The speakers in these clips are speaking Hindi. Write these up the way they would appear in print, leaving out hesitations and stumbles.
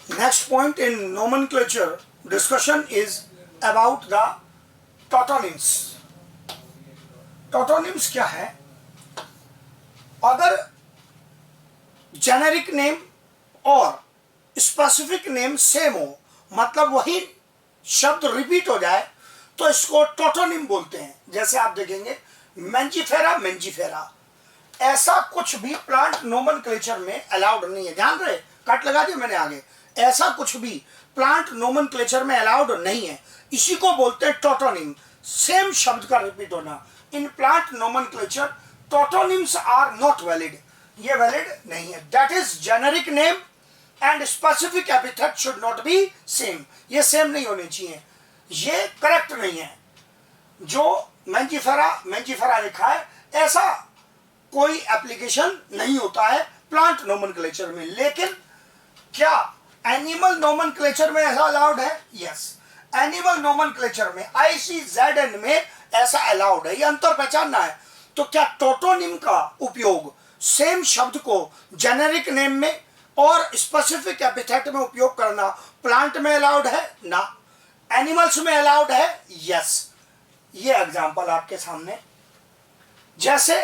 Next point in nomenclature discussion is about the tautonyms. Tautonyms क्या है? अगर जेनेरिक नेम और स्पेसिफिक नेम सेम हो, मतलब वही शब्द रिपीट हो जाए, तो इसको टोटोनिम बोलते हैं. जैसे आप देखेंगे मेंजीफेरा मेंजीफेरा, ऐसा कुछ भी प्लांट नोमेनक्लेचर में अलाउड नहीं है. ध्यान रहे, कट लगा दिया मैंने आगे. ऐसा कुछ भी प्लांट नोमेनक्लेचर में अलाउड नहीं है. इसी को बोलते हैं टोटोनिम, सेम शब्द का रिपीट होना. In plant nomenclature tautonyms are not valid, ये वैलिड नहीं है. That is generic name and specific epithet should not be same. ये सेम नहीं होने चाहिए, ये करेक्ट नहीं है. जो मेंजीफेरा मेंजीफेरा लिखा है, ऐसा कोई एप्लीकेशन नहीं होता है प्लांट नोमेनक्लेचर में. लेकिन क्या एनिमल नोमेनक्लेचर में ऐसा अलाउड है? यस, एनिमल नोमेनक्लेचर में ICZN में ऐसा अलाउड है. ये अंतर पहचानना है. तो क्या टोटोनिम का उपयोग सेम शब्द को जेनेरिक नेम में और स्पेसिफिक एपिथेट में उपयोग करना प्लांट में अलाउड है? ना. एनिमल्स में अलाउड है? यस. ये एग्जांपल आपके सामने, जैसे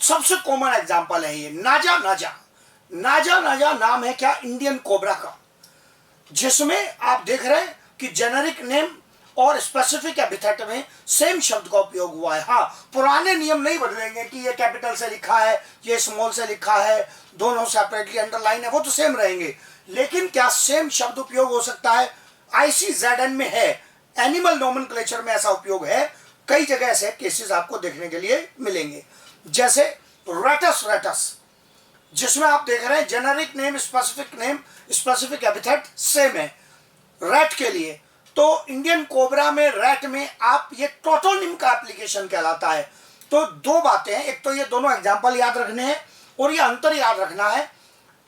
सबसे कॉमन एग्जांपल है ये नाजा नाजा. नाजा नाजा नाम है क्या? इंडियन कोबरा का, जिसमें आप देख रहे हैं कि जेनेरिक नेम और स्पेसिफिक एपिथेट में सेम शब्द का उपयोग हुआ है. हाँ, पुराने नियम नहीं बदलेंगे कि ये कैपिटल से लिखा है, ये स्मॉल से लिखा है, दोनों सेपरेटली अंडरलाइन है, वो तो सेम रहेंगे. लेकिन क्या सेम शब्द उपयोग हो सकता है? ICZN में है, एनिमल नोमेनक्लेचर में ऐसा उपयोग है. कई जगह ऐसे केसेस आपको देखने के लिए मिलेंगे. जैसे रेटस रेटस, जिसमें आप देख रहे हैं generic name specific epithet same है रैट के लिए. तो इंडियन कोबरा में रैट में आप ये टोटोनिम का एप्लीकेशन कहलाता है. तो दो बातें हैं, एक तो ये दोनों एग्जांपल याद रखने हैं और ये अंतर याद रखना है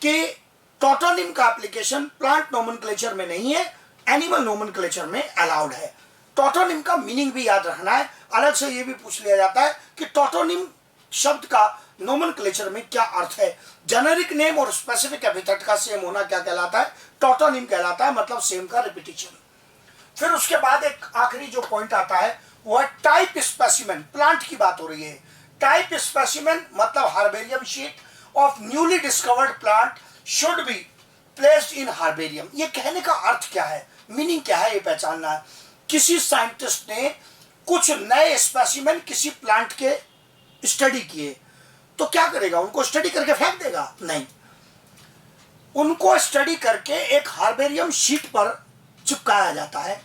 कि टोटोनिम का एप्लीकेशन प्लांट नोमेनक्लेचर में नहीं है, एनिमल नोमेनक्लेचर में अलाउड है. टोटोनिम का मीनिंग भी याद रखना है. अलग से ये भी पूछ लिया जाता है कि टोटोनिम शब्द का नोमेनक्लेचर में क्या अर्थ है. जेनेरिक नेम और स्पेसिफिक एपिथेट का सेम होना क्या कहलाता है? टोटोनिम कहलाता है, मतलब सेम का रिपीटिशन. फिर उसके बाद एक आखिरी जो पॉइंट आता है वो है टाइप स्पेसिमेन. प्लांट की बात हो रही है. टाइप स्पेसिमेन मतलब herbarium sheet of newly discovered plant should be placed in herbarium. ये कहने का अर्थ क्या है, मीनिंग क्या है, ये पहचानना है. किसी साइंटिस्ट ने कुछ नए स्पेसिमेन किसी प्लांट के स्टडी किए, तो क्या करेगा? उनको स्टडी करके फेंक देगा? नहीं, उनको स्टडी करके एक हार्बेरियम शीट पर चिपकाया जाता है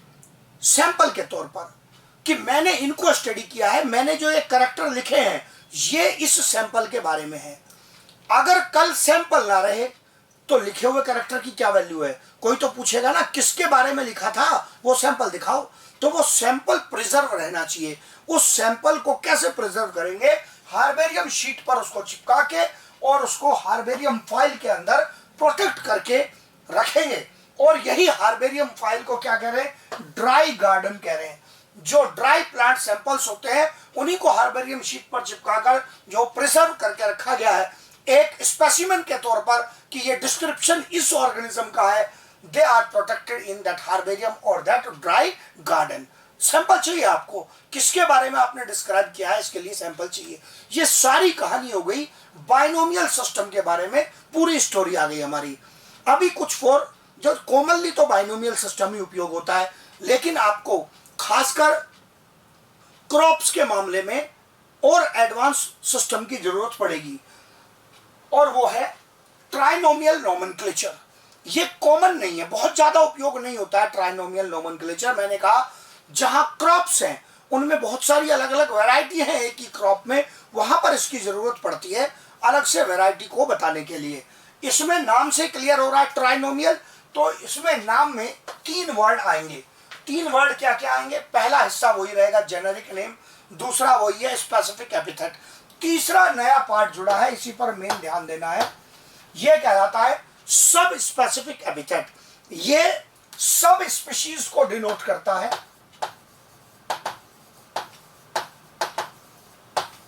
सैंपल के तौर पर कि मैंने इनको स्टडी किया है, मैंने जो ये कैरेक्टर लिखे हैं ये इस सैंपल के बारे में है. अगर कल सैंपल ना रहे तो लिखे हुए कैरेक्टर की क्या वैल्यू है? कोई तो पूछेगा ना किसके बारे में लिखा था, वो सैंपल दिखाओ. तो वो सैंपल प्रिजर्व रहना चाहिए. उस सैंपल को कैसे प्रिजर्व करेंगे? हार्बेरियम शीट पर उसको चिपका के और उसको हार्बेरियम फाइल के अंदर प्रोटेक्ट करके रखेंगे. और यही हार्बेरियम फाइल को क्या कह रहे हैं? ड्राई गार्डन कह रहे हैं. जो ड्राई प्लांट सैंपल्स होते हैं उन्हीं को हार्बेरियम शीट पर चिपकाकर जो प्रिजर्व करके रखा गया है एक स्पेसिमेन के तौर पर कि ये डिस्क्रिप्शन इस ऑर्गेनिज्म का है, they are protected in that herbarium और दैट ड्राई गार्डन. सैंपल चाहिए आपको, किसके बारे में आपने डिस्क्राइब किया है, इसके लिए सैंपल चाहिए. ये सारी कहानी हो गई बाइनोमियल सिस्टम के बारे में, पूरी स्टोरी आ गई हमारी. अभी कुछ फॉर जो कॉमनली तो बाइनोमियल सिस्टम ही उपयोग होता है, लेकिन आपको खासकर क्रॉप्स के मामले में और एडवांस सिस्टम की जरूरत पड़ेगी, और वो है ट्राइनोमियल नोमेनक्लेचर. ये कॉमन नहीं है, बहुत ज्यादा उपयोग नहीं होता है ट्राइनोमियल नोमेनक्लेचर. मैंने कहा जहां क्रॉप्स हैं उनमें बहुत सारी अलग अलग वैरायटी है एक ही क्रॉप में, वहां पर इसकी जरूरत पड़ती है अलग से वैरायटी को बताने के लिए. इसमें नाम से क्लियर हो रहा है ट्राइनोमियल. तो इसमें नाम में 3 वर्ड आएंगे. 3 वर्ड क्या क्या आएंगे? पहला हिस्सा वही रहेगा जेनेरिक नेम, दूसरा वही है स्पेसिफिक एपिथेट, तीसरा नया पार्ट जुड़ा है, इसी पर मेन ध्यान देना है. यह कहलाता है सब स्पेसिफिक एपिथेट. ये सब स्पीशीज को डिनोट करता है.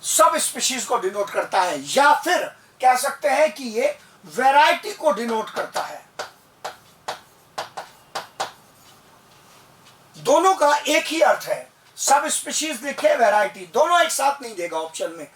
सब स्पीशीज को डिनोट करता है, या फिर कह सकते हैं कि ये वैरायटी को डिनोट करता है. का एक ही अर्थ है, सब स्पीशीज लिखे वैरायटी, दोनों एक साथ नहीं देगा ऑप्शन में।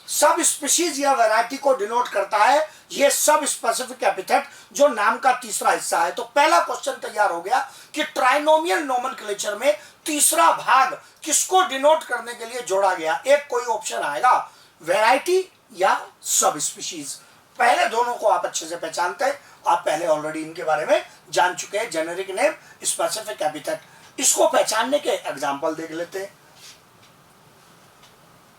सब स्पीशीज या वैरायटी को डिनोट करता है ये सब स्पेसिफिक एपिथेट जो नाम का तीसरा हिस्सा है। तो पहला क्वेश्चन तैयार हो गया कि ट्राइनोमियल नोमेनक्लेचर में तीसरा भाग किसको डिनोट करने के लिए जोड़ा गया। एक कोई ऑप्शन आएगा, वैरायटी या सब स्पीशीज। पहले दोनों को आप अच्छे से पहचानते हैं, आप पहले ऑलरेडी इनके बारे में जान चुके हैं, जेनेरिक नेम, स्पेसिफिक एपिथेट। इसको पहचानने के एग्जाम्पल देख लेते हैं।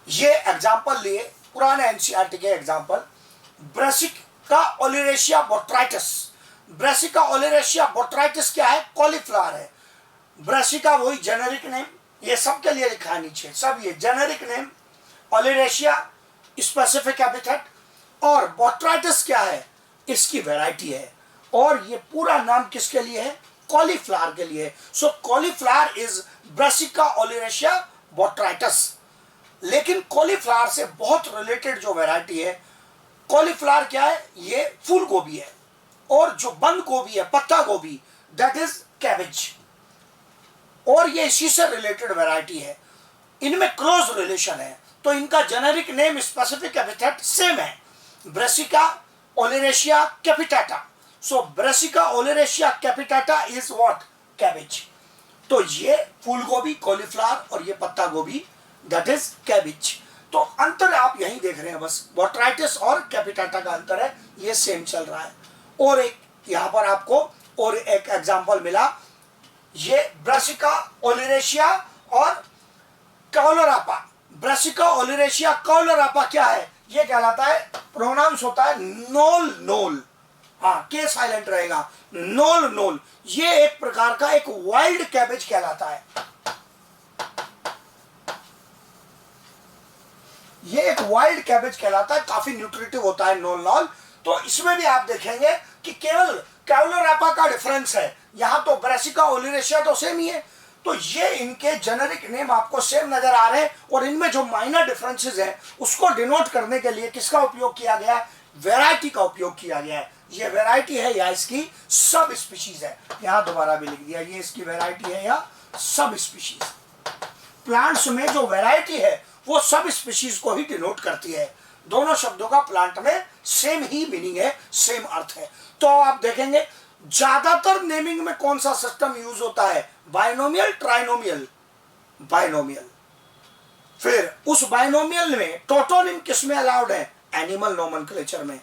ये एग्जाम्पल लिए पुराने एनसीईआरटी के example, brassica oleracea botrytis. Brassica oleracea botrytis क्या है? कॉलीफ्लावर है। ब्रासिका वही जेनेरिक नेम, ये सबके लिए लिखा है नीचे, सब ये जेनेरिक नेम, ओलियरेशिया स्पेसिफिक एपिथेट, और बोट्राइटिस क्या है? इसकी वैरायटी है। और ये पूरा नाम किसके लिए है? कॉलीफ्लावर के लिए। सो cauliflower is brassica oleracea botrytis. लेकिन कॉलीफ्लावर से बहुत रिलेटेड जो वैरायटी है, कॉलीफ्लावर क्या है? ये फूल गोभी है। और जो बंद गोभी है, पत्ता गोभी, दैट इज कैबेज, और ये इसी से रिलेटेड वैरायटी है, इनमें क्लोज रिलेशन है। तो इनका generic name, specific epithet same है, brassica oleracea capitata. So brassica oleracea capitata is what? Cabbage. तो ये फूल गोभी कॉलीफ्लावर और ये पत्ता गोभी दैट इज कैबेज। तो अंतर आप यही देख रहे हैं, बस बोट्राइटिस और कैपिटाटा का अंतर है, ये सेम चल रहा है। और एक यहां पर आपको और एक एग्जांपल मिला, ये ब्रासिका ओलियरेशिया और कौलरापा। ब्रासिका ओलियरेशिया कौलरापा क्या है? ये कहलाता है, प्रोनाउंस होता है नोल नोल, हाँ के साइलेंट रहेगा, नोल नोल। ये एक प्रकार का एक वाइल्ड कैबेज कहलाता है। ये एक वाइल्ड कैबेज कहलाता है, काफी न्यूट्रिटिव होता है, नोल नोल। तो इसमें भी आप देखेंगे कि केवल कौलरापा का डिफरेंस है, यहां तो ब्रासिका ओलियरेशिया तो सेम ही है। तो ये इनके जेनेरिक नेम आपको सेम नजर आ रहे हैं, और इनमें जो माइनर डिफरेंसेस हैं उसको डिनोट करने के लिए किसका उपयोग किया गया है? वैरायटी का उपयोग किया गया है। ये वैरायटी है या इसकी सब स्पीशीज है, यहां दोबारा भी लिख दिया, ये इसकी वैरायटी है या सब स्पीशीज। प्लांट्स में जो वैरायटी है वो सब स्पीशीज को ही डिनोट करती है। दोनों शब्दों का प्लांट में सेम ही मीनिंग है, सेम अर्थ है। तो आप देखेंगे ज्यादातर नेमिंग में कौन सा सिस्टम यूज होता है? Binomial, trinomial, binomial. फिर उस बाइनोमियल में टोटोनिम किसमें अलाउड है? एनिमल नोमेनक्लेचर में।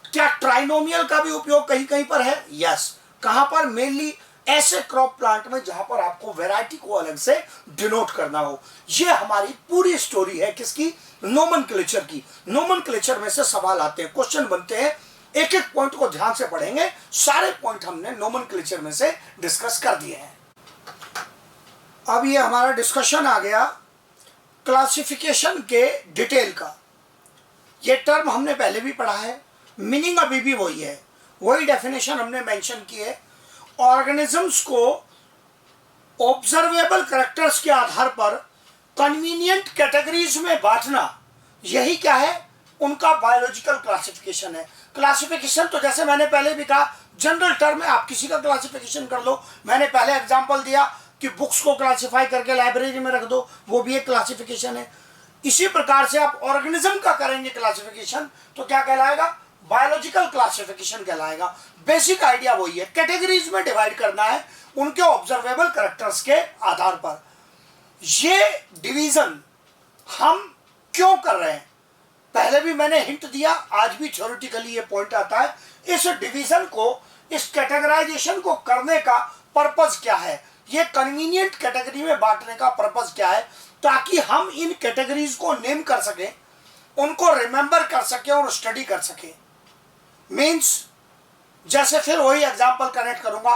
क्या ट्राइनोमियल का भी उपयोग कहीं कहीं पर है? यस। कहां पर? मेनली ऐसे क्रॉप प्लांट में जहां पर आपको वैरायटी को अलग से डिनोट करना हो। ये हमारी पूरी स्टोरी है किसकी? नोमेनक्लेचर की। नोमेनक्लेचर में से सवाल आते हैं, क्वेश्चन बनते हैं, एक एक पॉइंट को ध्यान से पढ़ेंगे। सारे पॉइंट हमने नोमेनक्लेचर में से डिस्कस कर दिए हैं। अब ये हमारा डिस्कशन आ गया क्लासिफिकेशन के डिटेल का। ये टर्म हमने पहले भी पढ़ा है, मीनिंग अभी भी वही है, वही डेफिनेशन हमने मेंशन की है। ऑर्गेनिजम्स को ऑब्जर्वेबल कैरेक्टर्स के आधार पर कन्वीनियंट कैटेगरीज में बांटना, यही क्या है? उनका बायोलॉजिकल क्लासिफिकेशन है। क्लासिफिकेशन तो जैसे मैंने पहले भी कहा, जनरल टर्म है, आप किसी का क्लासिफिकेशन कर लो। मैंने पहले एग्जांपल दिया कि बुक्स को क्लासिफाई करके लाइब्रेरी में रख दो, वो भी एक क्लासिफिकेशन है। इसी प्रकार से आप ऑर्गेनिज्म का करेंगे क्लासिफिकेशन तो क्या कहलाएगा? बायोलॉजिकल क्लासिफिकेशन कहलाएगा। बेसिक आइडिया वही है, कैटेगरीज में डिवाइड करना है उनके ऑब्जर्वेबल कैरेक्टर्स के आधार पर। ये डिवीजन हम क्यों कर रहे हैं? पहले भी मैंने हिंट दिया, आज भी थ्योरेटिकली ये पॉइंट आता है। इस डिवीजन को, इस कैटेगराइजेशन को करने का पर्पस क्या है? ये कन्वीनियंट कैटेगरी में बांटने का पर्पस क्या है? ताकि हम इन कैटेगरीज को नेम कर सकें, उनको रिमेंबर कर सकें और स्टडी कर सकें। मीन्स जैसे फिर वही एग्जांपल कनेक्ट करूंगा,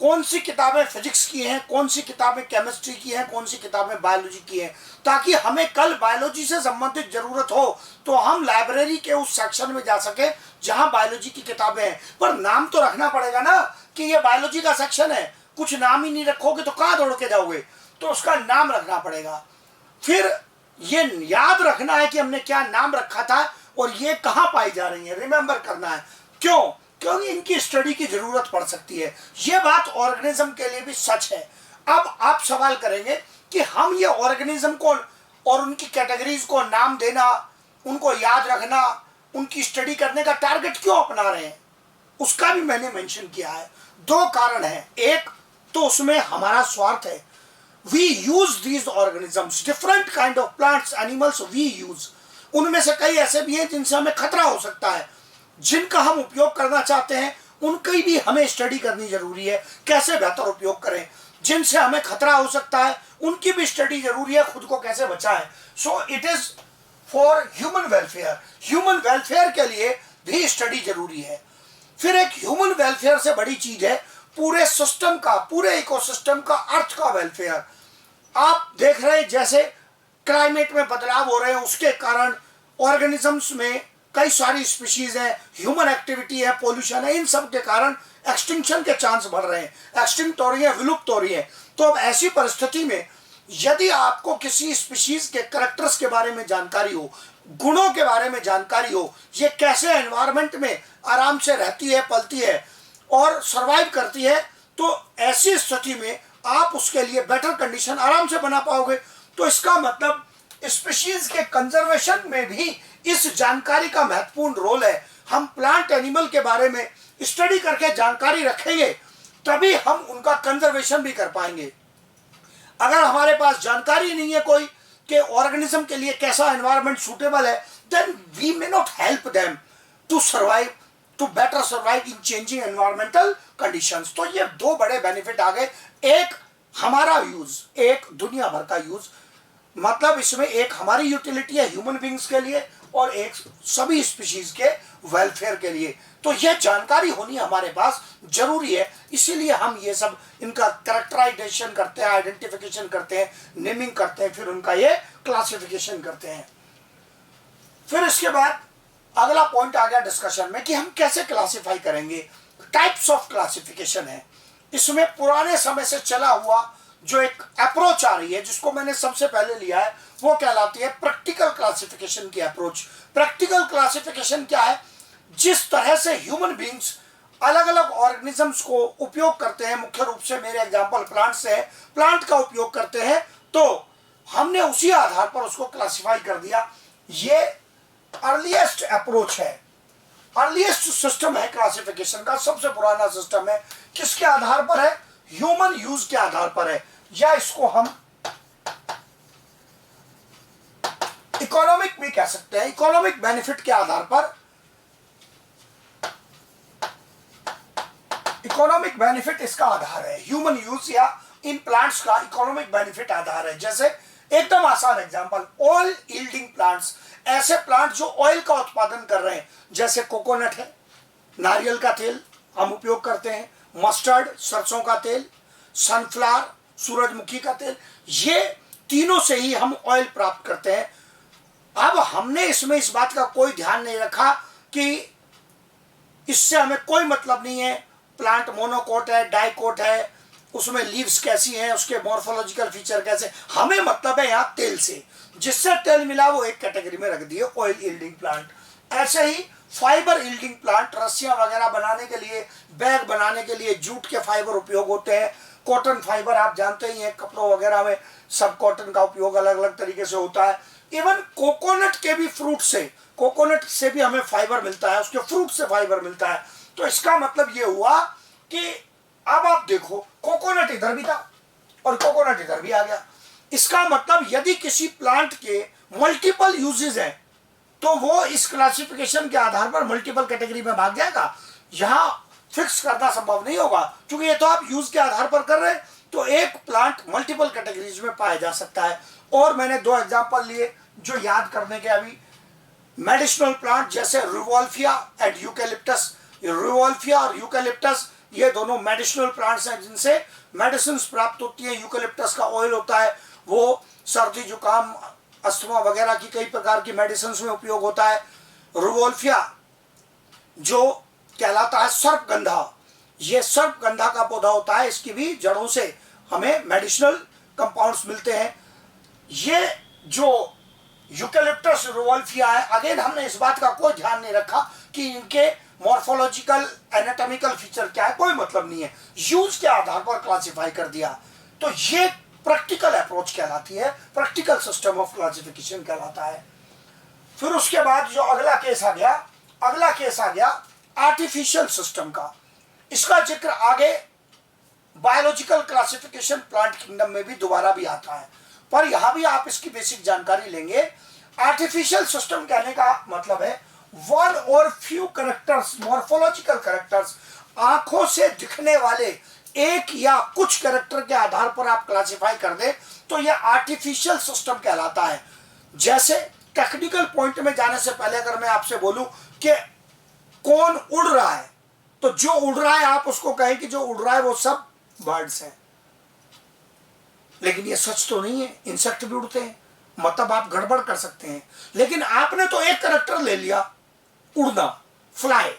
कौन सी किताबें फिजिक्स की हैं, कौन सी किताबें केमिस्ट्री की हैं, कौन सी किताबें बायोलॉजी की हैं, ताकि हमें कल बायोलॉजी से संबंधित जरूरत हो तो हम लाइब्रेरी के उस सेक्शन में जा सके जहां बायोलॉजी की किताबें हैं। पर नाम तो रखना पड़ेगा ना कि ये बायोलॉजी का सेक्शन है। कुछ नाम ही नहीं रखोगे तो कहां दौड़ के जाओगे? तो उसका नाम रखना पड़ेगा। फिर ये याद रखना है कि हमने क्या नाम रखा था और ये कहां पाई जा रही है, रिमेंबर करना है। क्योंकि इनकी स्टडी की जरूरत पड़ सकती है। ये बात ऑर्गेनिज्म के लिए भी सच है। अब आप सवाल करेंगे कि हम ये ऑर्गेनिज्म को और उनकी कैटेगरीज को नाम देना, उनको याद रखना, उनकी स्टडी करने का टारगेट क्यों अपना रहे हैं, उसका भी मैंने मेंशन किया है। दो कारण हैं। एक तो उसमें हमारा स्वार्थ है। We use these organisms, different kind of plants, animals we use. उनमें से कई ऐसे भी हैं जिनसे हमें खतरा हो सकता है, जिनका हम उपयोग करना चाहते हैं उनकी भी हमें स्टडी करनी जरूरी है, कैसे बेहतर उपयोग करें। जिनसे हमें खतरा हो सकता है उनकी भी स्टडी जरूरी है, खुद को कैसे बचाएं। So it is for human welfare. Human welfare के लिए भी स्टडी जरूरी है। फिर एक ह्यूमन वेलफेयर से बड़ी चीज है पूरे सिस्टम का, पूरे इकोसिस्टम का, अर्थ का वेलफेयर। आप देख रहे हैं जैसे क्लाइमेट में बदलाव हो रहे हैं, उसके कारण ऑर्गेनिजम्स में कई सारी स्पीशीज हैं, ह्यूमन एक्टिविटी है, पोल्यूशन है, इन सब के कारण एक्सटिंक्शन के चांस बढ़ रहे हैं, एक्सटिंक्ट हो रही है, विलुप्त हो रही है। तो अब ऐसी परिस्थिति में यदि आपको किसी स्पीशीज के कैरेक्टर्स के बारे में जानकारी हो, गुणों के बारे में जानकारी हो, ये कैसे एनवायरनमेंट में आराम से रहती है, पलती है और सरवाइव करती है, तो ऐसी स्थिति में आप उसके लिए बेटर कंडीशन आराम से बना पाओगे। तो इसका मतलब स्पीशीज के कंजर्वेशन में भी इस जानकारी का महत्वपूर्ण रोल है। हम प्लांट एनिमल के बारे में स्टडी करके जानकारी रखेंगे तभी हम उनका कंजर्वेशन भी कर पाएंगे। अगर हमारे पास जानकारी नहीं है कोई कि ऑर्गेनिज्म के लिए कैसा एनवायरनमेंट सूटेबल है, then we may not help them to survive, to better survive in changing environmental conditions. तो ये दो बड़े बेनिफिट आ गए, एक हमारा यूज, एक दुनिया भर का यूज। मतलब इसमें एक हमारी यूटिलिटी है ह्यूमन बींग्स के लिए और एक सभी स्पीशीज के वेलफेयर के लिए। तो यह जानकारी होनी हमारे पास जरूरी है, इसीलिए हम ये सब इनका कैरेक्टराइजेशन करते हैं, आइडेंटिफिकेशन करते हैं, नेमिंग करते हैं, फिर उनका ये क्लासिफिकेशन करते हैं। फिर इसके बाद अगला पॉइंट आ गया डिस्कशन में कि हम कैसे क्लासिफाई करेंगे। टाइप्स ऑफ क्लासिफिकेशन है। इसमें पुराने समय से चला हुआ जो एक अप्रोच आ रही है, जिसको मैंने सबसे पहले लिया है, वो कहलाती है प्रैक्टिकल क्लासिफिकेशन की अप्रोच। प्रैक्टिकल क्लासिफिकेशन क्या है? जिस तरह से ह्यूमन बींग्स अलग अलग ऑर्गेनिजम्स को उपयोग करते हैं, मुख्य रूप से मेरे एग्जांपल प्लांट से है, प्लांट का उपयोग करते हैं, तो हमने उसी आधार पर उसको क्लासिफाई कर दिया। ये अर्लीस्ट अप्रोच है, अर्लीस्ट सिस्टम है क्लासिफिकेशन का, सबसे पुराना सिस्टम है। किसके आधार पर है? ह्यूमन यूज के आधार पर है, या इसको हम इकोनॉमिक भी कह सकते हैं, इकोनॉमिक बेनिफिट के आधार पर। इकोनॉमिक बेनिफिट इसका आधार है, ह्यूमन यूज या इन प्लांट्स का इकोनॉमिक बेनिफिट आधार है। जैसे एकदम आसान एग्जांपल, ऑयल यील्डिंग प्लांट्स, ऐसे प्लांट जो ऑयल का उत्पादन कर रहे हैं, जैसे कोकोनट है, नारियल का तेल हम उपयोग करते हैं, मस्टर्ड सरसों का तेल, सनफ्लावर सूरजमुखी का तेल, ये तीनों से ही हम ऑयल प्राप्त करते हैं। अब हमने इसमें इस बात का कोई ध्यान नहीं रखा कि इससे हमें कोई मतलब नहीं है प्लांट मोनोकोट है, डाइकोट है, उसमें लीव्स कैसी हैं, उसके मॉर्फोलॉजिकल फीचर कैसे, हमें मतलब है यहाँ तेल से। जिससे तेल मिला वो एक कैटेगरी में रख दिए, ऑयल यील्डिंग प्लांट। ऐसे ही फाइबर यील्डिंग प्लांट, रस्सियां वगैरह बनाने के लिए, बैग बनाने के लिए जूट के फाइबर उपयोग होते हैं। कॉटन फाइबर आप जानते ही हैं, कपड़ों वगैरह में सब कॉटन का उपयोग अलग अलग तरीके से होता है। इवन कोकोनट के भी फ्रूट से, कोकोनट से भी हमें फाइबर मिलता है, उसके फ्रूट से फाइबर मिलता है। तो इसका मतलब ये हुआ कि अब आप देखो, कोकोनट इधर भी था और कोकोनट इधर भी आ गया। इसका मतलब यदि किसी प्लांट के मल्टीपल यूजेस हैं तो वो इस क्लासिफिकेशन के आधार पर मल्टीपल कैटेगरी में भाग जाएगा। यहाँ फिक्स करना संभव नहीं होगा, क्योंकि ये तो आप यूज के आधार पर कर रहे हैं, तो एक प्लांट मल्टीपल कैटेगरीज में पाया जा सकता है। और मैंने दो एग्जांपल लिए जो याद करने के, अभी मेडिसिनल प्लांट जैसे रिवोल्फिया एंड यूकेलिप्टस। रिवोल्फिया और यूकेलिप्टस ये दोनों मेडिसिनल प्लांट्स हैं जिनसे मेडिसिन प्राप्त होती है। यूकेलिप्टस का ऑयल होता है, वो सर्दी जुकाम अस्थमा वगैरह की कई प्रकार की मेडिसिन में उपयोग होता है। रिवोल्फिया जो कहलाता है सर्पगंधा, ये सर्पगंधा का पौधा होता है, इसकी भी जड़ों से हमें मेडिसिनल कंपाउंड्स मिलते हैं। ये जो यूकेलिप्टस रिवोल्फिया है, अगेन हमने इस बात का कोई ध्यान नहीं रखा कि इनके मॉर्फोलॉजिकल एनाटॉमिकल फीचर क्या है, कोई मतलब नहीं है, यूज के आधार पर क्लासिफाई कर दिया। तो ये प्रैक्टिकल अप्रोच कहलाती है, प्रैक्टिकल सिस्टम ऑफ क्लासिफिकेशन कहलाता है। फिर उसके बाद जो अगला केस आ गया आर्टिफिशियल सिस्टम का। इसका जिक्र आगे बायोलॉजिकल क्लासिफिकेशन प्लांट किंगडम में भी दोबारा भी आता है, पर यहां भी आप इसकी बेसिक जानकारी लेंगे। आर्टिफिशियल सिस्टम कहने का मतलब है वन और फ्यू कैरेक्टर्स, मॉर्फोलॉजिकल कैरेक्टर्स, आंखों से दिखने वाले एक या कुछ कैरेक्टर के आधार पर आप क्लासिफाई कर दे तो यह आर्टिफिशियल सिस्टम कहलाता है। जैसे टेक्निकल पॉइंट में जाने से पहले अगर मैं आपसे बोलूं कि कौन उड़ रहा है, तो जो उड़ रहा है आप उसको कहें कि जो उड़ रहा है वो सब बर्ड्स हैं, लेकिन ये सच तो नहीं है, इंसेक्ट भी उड़ते हैं, मतलब आप गड़बड़ कर सकते हैं। लेकिन आपने तो एक कैरेक्टर ले लिया, उड़ना, फ्लाई,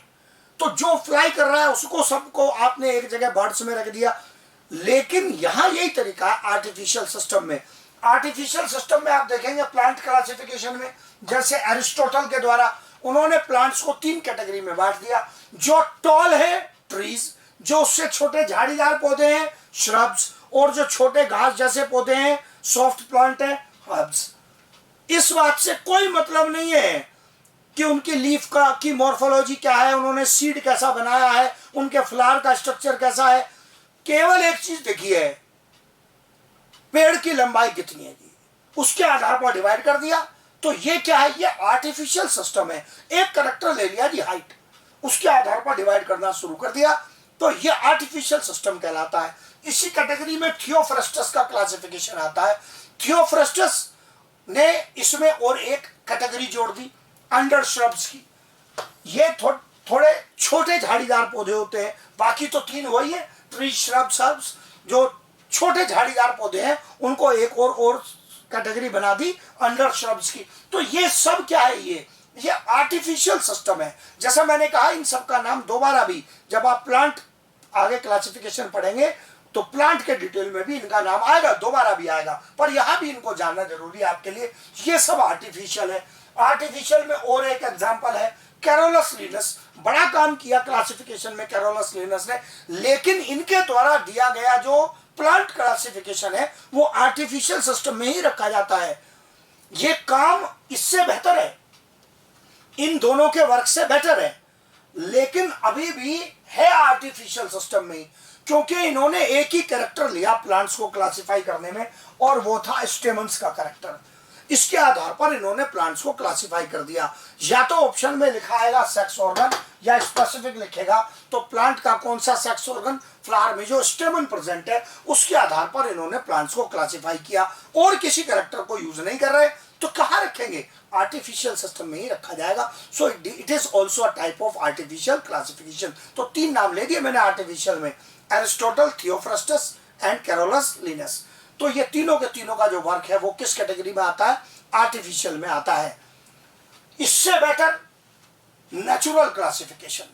तो जो फ्लाई कर रहा है उसको सबको आपने एक जगह बर्ड्स में रख दिया। लेकिन यहां यही तरीका है आर्टिफिशियल सिस्टम में। आर्टिफिशियल सिस्टम में आप देखेंगे प्लांट क्लासिफिकेशन में, जैसे एरिस्टोटल के द्वारा उन्होंने प्लांट्स को 3 कैटेगरी में बांट दिया। जो टॉल है ट्रीज, जो उससे छोटे झाड़ीदार पौधे हैं श्रब्स, और जो छोटे घास जैसे पौधे हैं सॉफ्ट प्लांट है हर्ब्स। इस बात से कोई मतलब नहीं है कि उनकी लीफ का की मॉर्फोलॉजी क्या है, उन्होंने सीड कैसा बनाया है, उनके फ्लावर का स्ट्रक्चर कैसा है। केवल एक चीज देखी है, पेड़ की लंबाई कितनी है, उसके आधार पर डिवाइड कर दिया। तो ये क्या है, ये आर्टिफिशियल सिस्टम है। एक कैरेक्टर ले लिया जी हाइट, उसके आधार पर डिवाइड करना शुरू कर दिया, तो ये आर्टिफिशियल सिस्टम कहलाता है। इसी कैटेगरी में थियोफ्रास्टस का क्लासिफिकेशन आता है। थियोफ्रास्टस ने इसमें और एक कैटेगरी जोड़ दी अंडर श्रब्स की। ये थोड़े छोटे झाड़ीदार पौधे होते हैं, बाकी तो 3 वही है, ट्री, श्रब, हर्ब्स। जो छोटे झाड़ीदार पौधे हैं उनको एक और कैटेगरी बना दी अंडर श्रब्स की। तो ये सब क्या है, ये आर्टिफिशियल सिस्टम है। जैसा मैंने कहा इन सब का नाम दोबारा भी जब आप प्लांट आगे क्लासिफिकेशन पढ़ेंगे तो प्लांट के डिटेल में भी इनका नाम आएगा, दोबारा भी आएगा, पर यहां भी इनको जानना जरूरी है आपके लिए। ये सब आर्टिफिशियल है। आर्टिफिशियल में और एक एग्जांपल है कैरोलस लिनस। बड़ा काम किया क्लासिफिकेशन में कैरोलस लिनस ने, लेकिन इनके द्वारा दिया गया जो प्लांट क्लासिफिकेशन है वो आर्टिफिशियल सिस्टम में ही रखा जाता है। ये काम इससे बेहतर है, इन दोनों के वर्क से बेटर है, लेकिन अभी भी है आर्टिफिशियल सिस्टम में, क्योंकि इन्होंने एक ही कैरेक्टर लिया प्लांट्स को क्लासिफाई करने में, और वो था स्टेमन्स का कैरेक्टर। इसके आधार पर इन्होंने प्लांट्स को क्लासिफाई कर दिया। या तो ऑप्शन में लिखा आएगा सेक्स ऑर्गन, या स्पेसिफिक लिखेगा तो प्लांट का कौन सा सेक्स ऑर्गन, फ्लावर में जो स्टेमन प्रेजेंट है उसके आधार पर इन्होंने प्लांट्स को क्लासिफाई किया, और किसी कैरेक्टर को यूज नहीं कर रहे, तो कहाँ रखेंगे, आर्टिफिशियल सिस्टम में ही रखा जाएगा। So it is also a type of artificial classification. तो 3 नाम ले दिए मैंने आर्टिफिशियल में, Aristotle, Theophrastus and Carolus Linus. तो ये तीनों के तीनों का जो वर्क है वो किस कैटेगरी में आता है, आर्टिफिशियल में आता है। इससे better natural classification.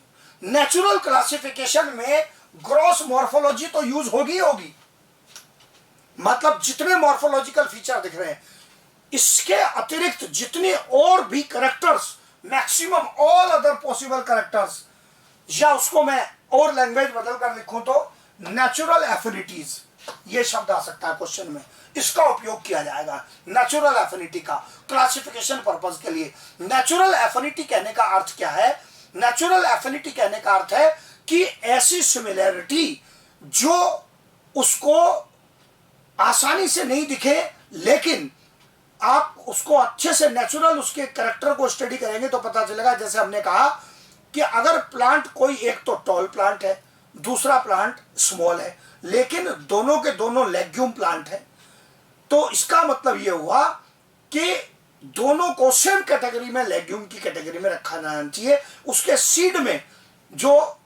Natural classification में ग्रॉस मॉर्फोलॉजी तो यूज होगी, मतलब जितने मॉर्फोलॉजिकल फीचर दिख रहे हैं, इसके अतिरिक्त जितने और भी characters, maximum all other possible characters, या उसको मैं और लैंग्वेज बदल कर लिखूं तो नेचुरल एफिनिटीज, ये शब्द आ सकता है क्वेश्चन में, इसका उपयोग किया जाएगा नेचुरल एफिनिटी का क्लासिफिकेशन पर्पस के लिए। नेचुरल एफिनिटी कहने का अर्थ क्या है, नेचुरल एफिनिटी कहने का अर्थ है कि ऐसी सिमिलैरिटी जो उसको आसानी से नहीं दिखे, लेकिन आप उसको अच्छे से नेचुरल उसके कैरेक्टर को स्टडी करेंगे तो पता चलेगा। जैसे हमने कहा कि अगर प्लांट कोई एक तो टॉल प्लांट है, दूसरा प्लांट स्मॉल है, लेकिन दोनों के दोनों लेग्यूम प्लांट है, तो इसका मतलब यह हुआ कि दोनों को सेम कैटेगरी में, लेग्यूम की कैटेगरी में रखा जाना चाहिए। उसके सीड में जो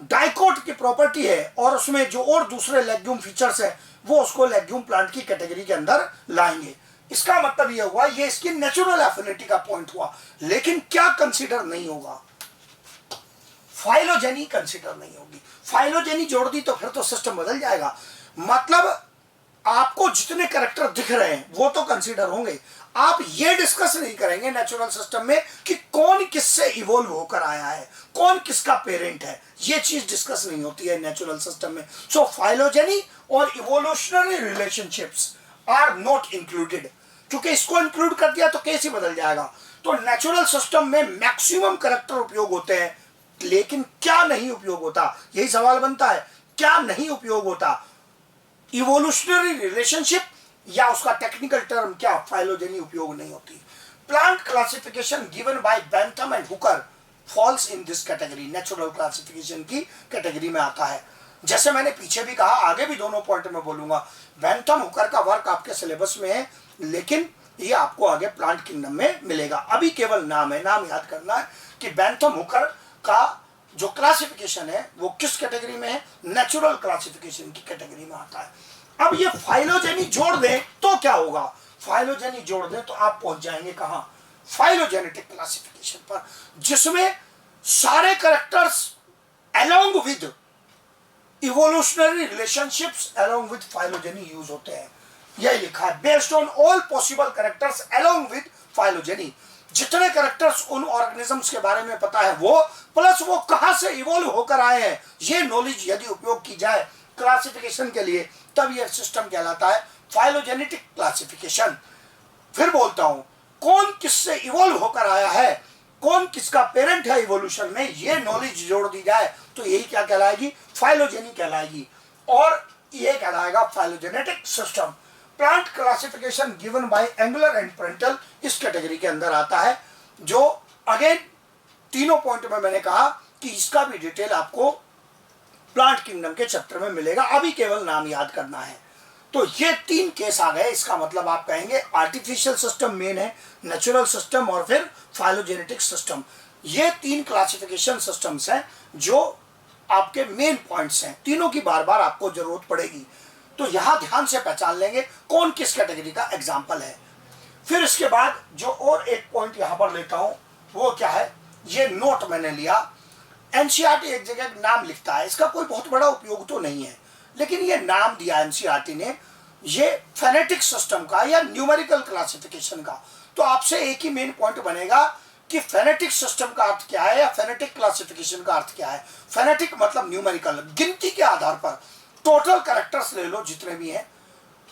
डाइकोट की प्रॉपर्टी है और उसमें जो और दूसरे लेग्यूम फीचर्स है वो उसको लेग्यूम प्लांट की कैटेगरी के अंदर लाएंगे। इसका मतलब यह हुआ, ये इसकी नेचुरल एफिनिटी का पॉइंट हुआ। लेकिन क्या कंसीडर नहीं होगा, फाइलोजेनी कंसीडर नहीं होगी। फाइलोजेनी जोड़ दी तो फिर तो सिस्टम बदल जाएगा। मतलब आपको जितने कैरेक्टर दिख रहे हैं वो तो कंसीडर होंगे, आप ये डिस्कस नहीं करेंगे नेचुरल सिस्टम में कि कौन किससे इवोल्व होकर आया है, कौन किसका पेरेंट है, ये चीज डिस्कस नहीं होती है नेचुरल सिस्टम में। सो फाइलोजेनी और evolutionary relationships are not included, क्योंकि इसको इंक्लूड कर दिया तो केस ही बदल जाएगा। तो नेचुरल सिस्टम में मैक्सिमम करैक्टर उपयोग होते हैं, लेकिन क्या नहीं उपयोग होता, यही सवाल बनता है, क्या नहीं उपयोग होता? इवोल्यूशनरी रिलेशनशिप या उसका टेक्निकल टर्म क्या, फाइलोजेनी उपयोग नहीं होती। Plant classification given bye Bentham and Hooker falls in this category, natural classification की कैटेगरी में आता है। जैसे मैंने पीछे भी कहा, आगे भी दोनों पॉइंट में बोलूंगा, बेंथम हुकर का वर्क आपके सिलेबस में है, लेकिन ये आपको आगे प्लांट किंगडम में मिलेगा। अभी केवल नाम है, नाम याद करना है कि बेंथम हुकर का जो क्लासिफिकेशन है वो किस कैटेगरी में है, नेचुरल क्लासिफिकेशन की कैटेगरी में आता है। अब ये फाइलोजेनी जोड़ दें तो क्या होगा, फाइलोजेनी जोड़ दें तो आप पहुंच जाएंगे कहां, फाइलोजेनेटिक क्लासिफिकेशन पर, जिसमें सारे characters along with evolutionary relationships along with phylogeny use होते हैं। यही लिखा है, based on all possible characters along with phylogeny, जितने कैरेक्टर्स उन ऑर्गेनिजम्स के बारे में पता है वो, प्लस वो कहां से इवोल्व होकर आए हैं, ये नॉलेज यदि उपयोग की जाए क्लासिफिकेशन के लिए, तब यह सिस्टम कहलाता है फाइलोजेनेटिक क्लासिफिकेशन। फिर बोलता हूं, कौन किससे इवोल्व होकर आया है, कौन किसका पेरेंट है इवोल्यूशन में, ये नॉलेज जोड़ दी जाए तो यही क्या कहलाएगी, फाइलोजेनी कहलाएगी, और ये कहलाएगा phylogenetic system. Plant classification given by Engler and Prantl इस कैटेगरी के अंदर आता है, जो अगेन तीनों पॉइंट में मैंने कहा कि इसका भी डिटेल आपको प्लांट किंगडम के चैप्टर में मिलेगा, अभी केवल नाम याद करना है। तो ये 3 केस आ गए, इसका मतलब आप कहेंगे आर्टिफिशियल सिस्टम मेन है, नेचुरल सिस्टम और फिर फाइलोजेनेटिक सिस्टम। ये 3 क्लासिफिकेशन सिस्टम्स हैं जो आपके मेन पॉइंट्स हैं, तीनों की बार बार आपको जरूरत पड़ेगी। तो यहां ध्यान से पहचान लेंगे कौन किस कैटेगरी का एग्जाम्पल है। फिर इसके बाद जो और एक पॉइंट यहां पर लेता हूं वो क्या है, ये नोट मैंने लिया, एनसीईआरटी एक जगह नाम लिखता है, इसका कोई बहुत बड़ा उपयोग तो नहीं है, लेकिन ये नाम दिया एनसीईआरटी ने, ये फेनेटिक सिस्टम का या न्यूमेरिकल क्लासिफिकेशन का। तो आपसे एक ही मेन पॉइंट बनेगा कि फेनेटिक सिस्टम का अर्थ क्या है या फेनेटिक क्लासिफिकेशन का अर्थ क्या है। फेनेटिक मतलब न्यूमेरिकल, गिनती के आधार पर टोटल कैरेक्टर्स ले लो जितने भी हैं,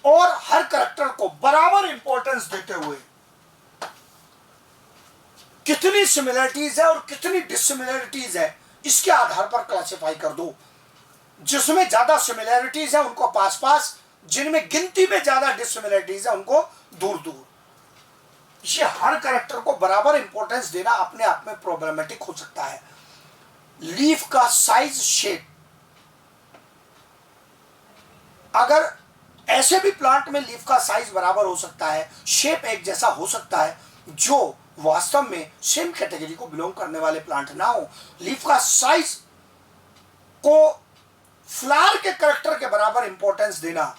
और हर कैरेक्टर को बराबर इंपॉर्टेंस देते हुए कितनी सिमिलरिटीज है और कितनी डिससिमिलरिटीज है इसके आधार पर क्लासिफाई कर दो। जिसमें ज्यादा सिमिलरिटीज है उनको पास पास, जिनमें गिनती में ज्यादा डिससिमिलरिटीज है उनको दूर दूर। ये हर कैरेक्टर को बराबर इंपॉर्टेंस देना अपने आप में प्रॉब्लमेटिक हो सकता है। लीफ का साइज, शेप, अगर ऐसे भी प्लांट में लीफ का साइज बराबर हो सकता है, शेप एक जैसा हो सकता है, जो वास्तव में सेम कैटेगरी को बिलोंग करने वाले प्लांट ना हो, लीफ का साइज को फ्लावर के कैरेक्टर के बराबर इंपॉर्टेंस देना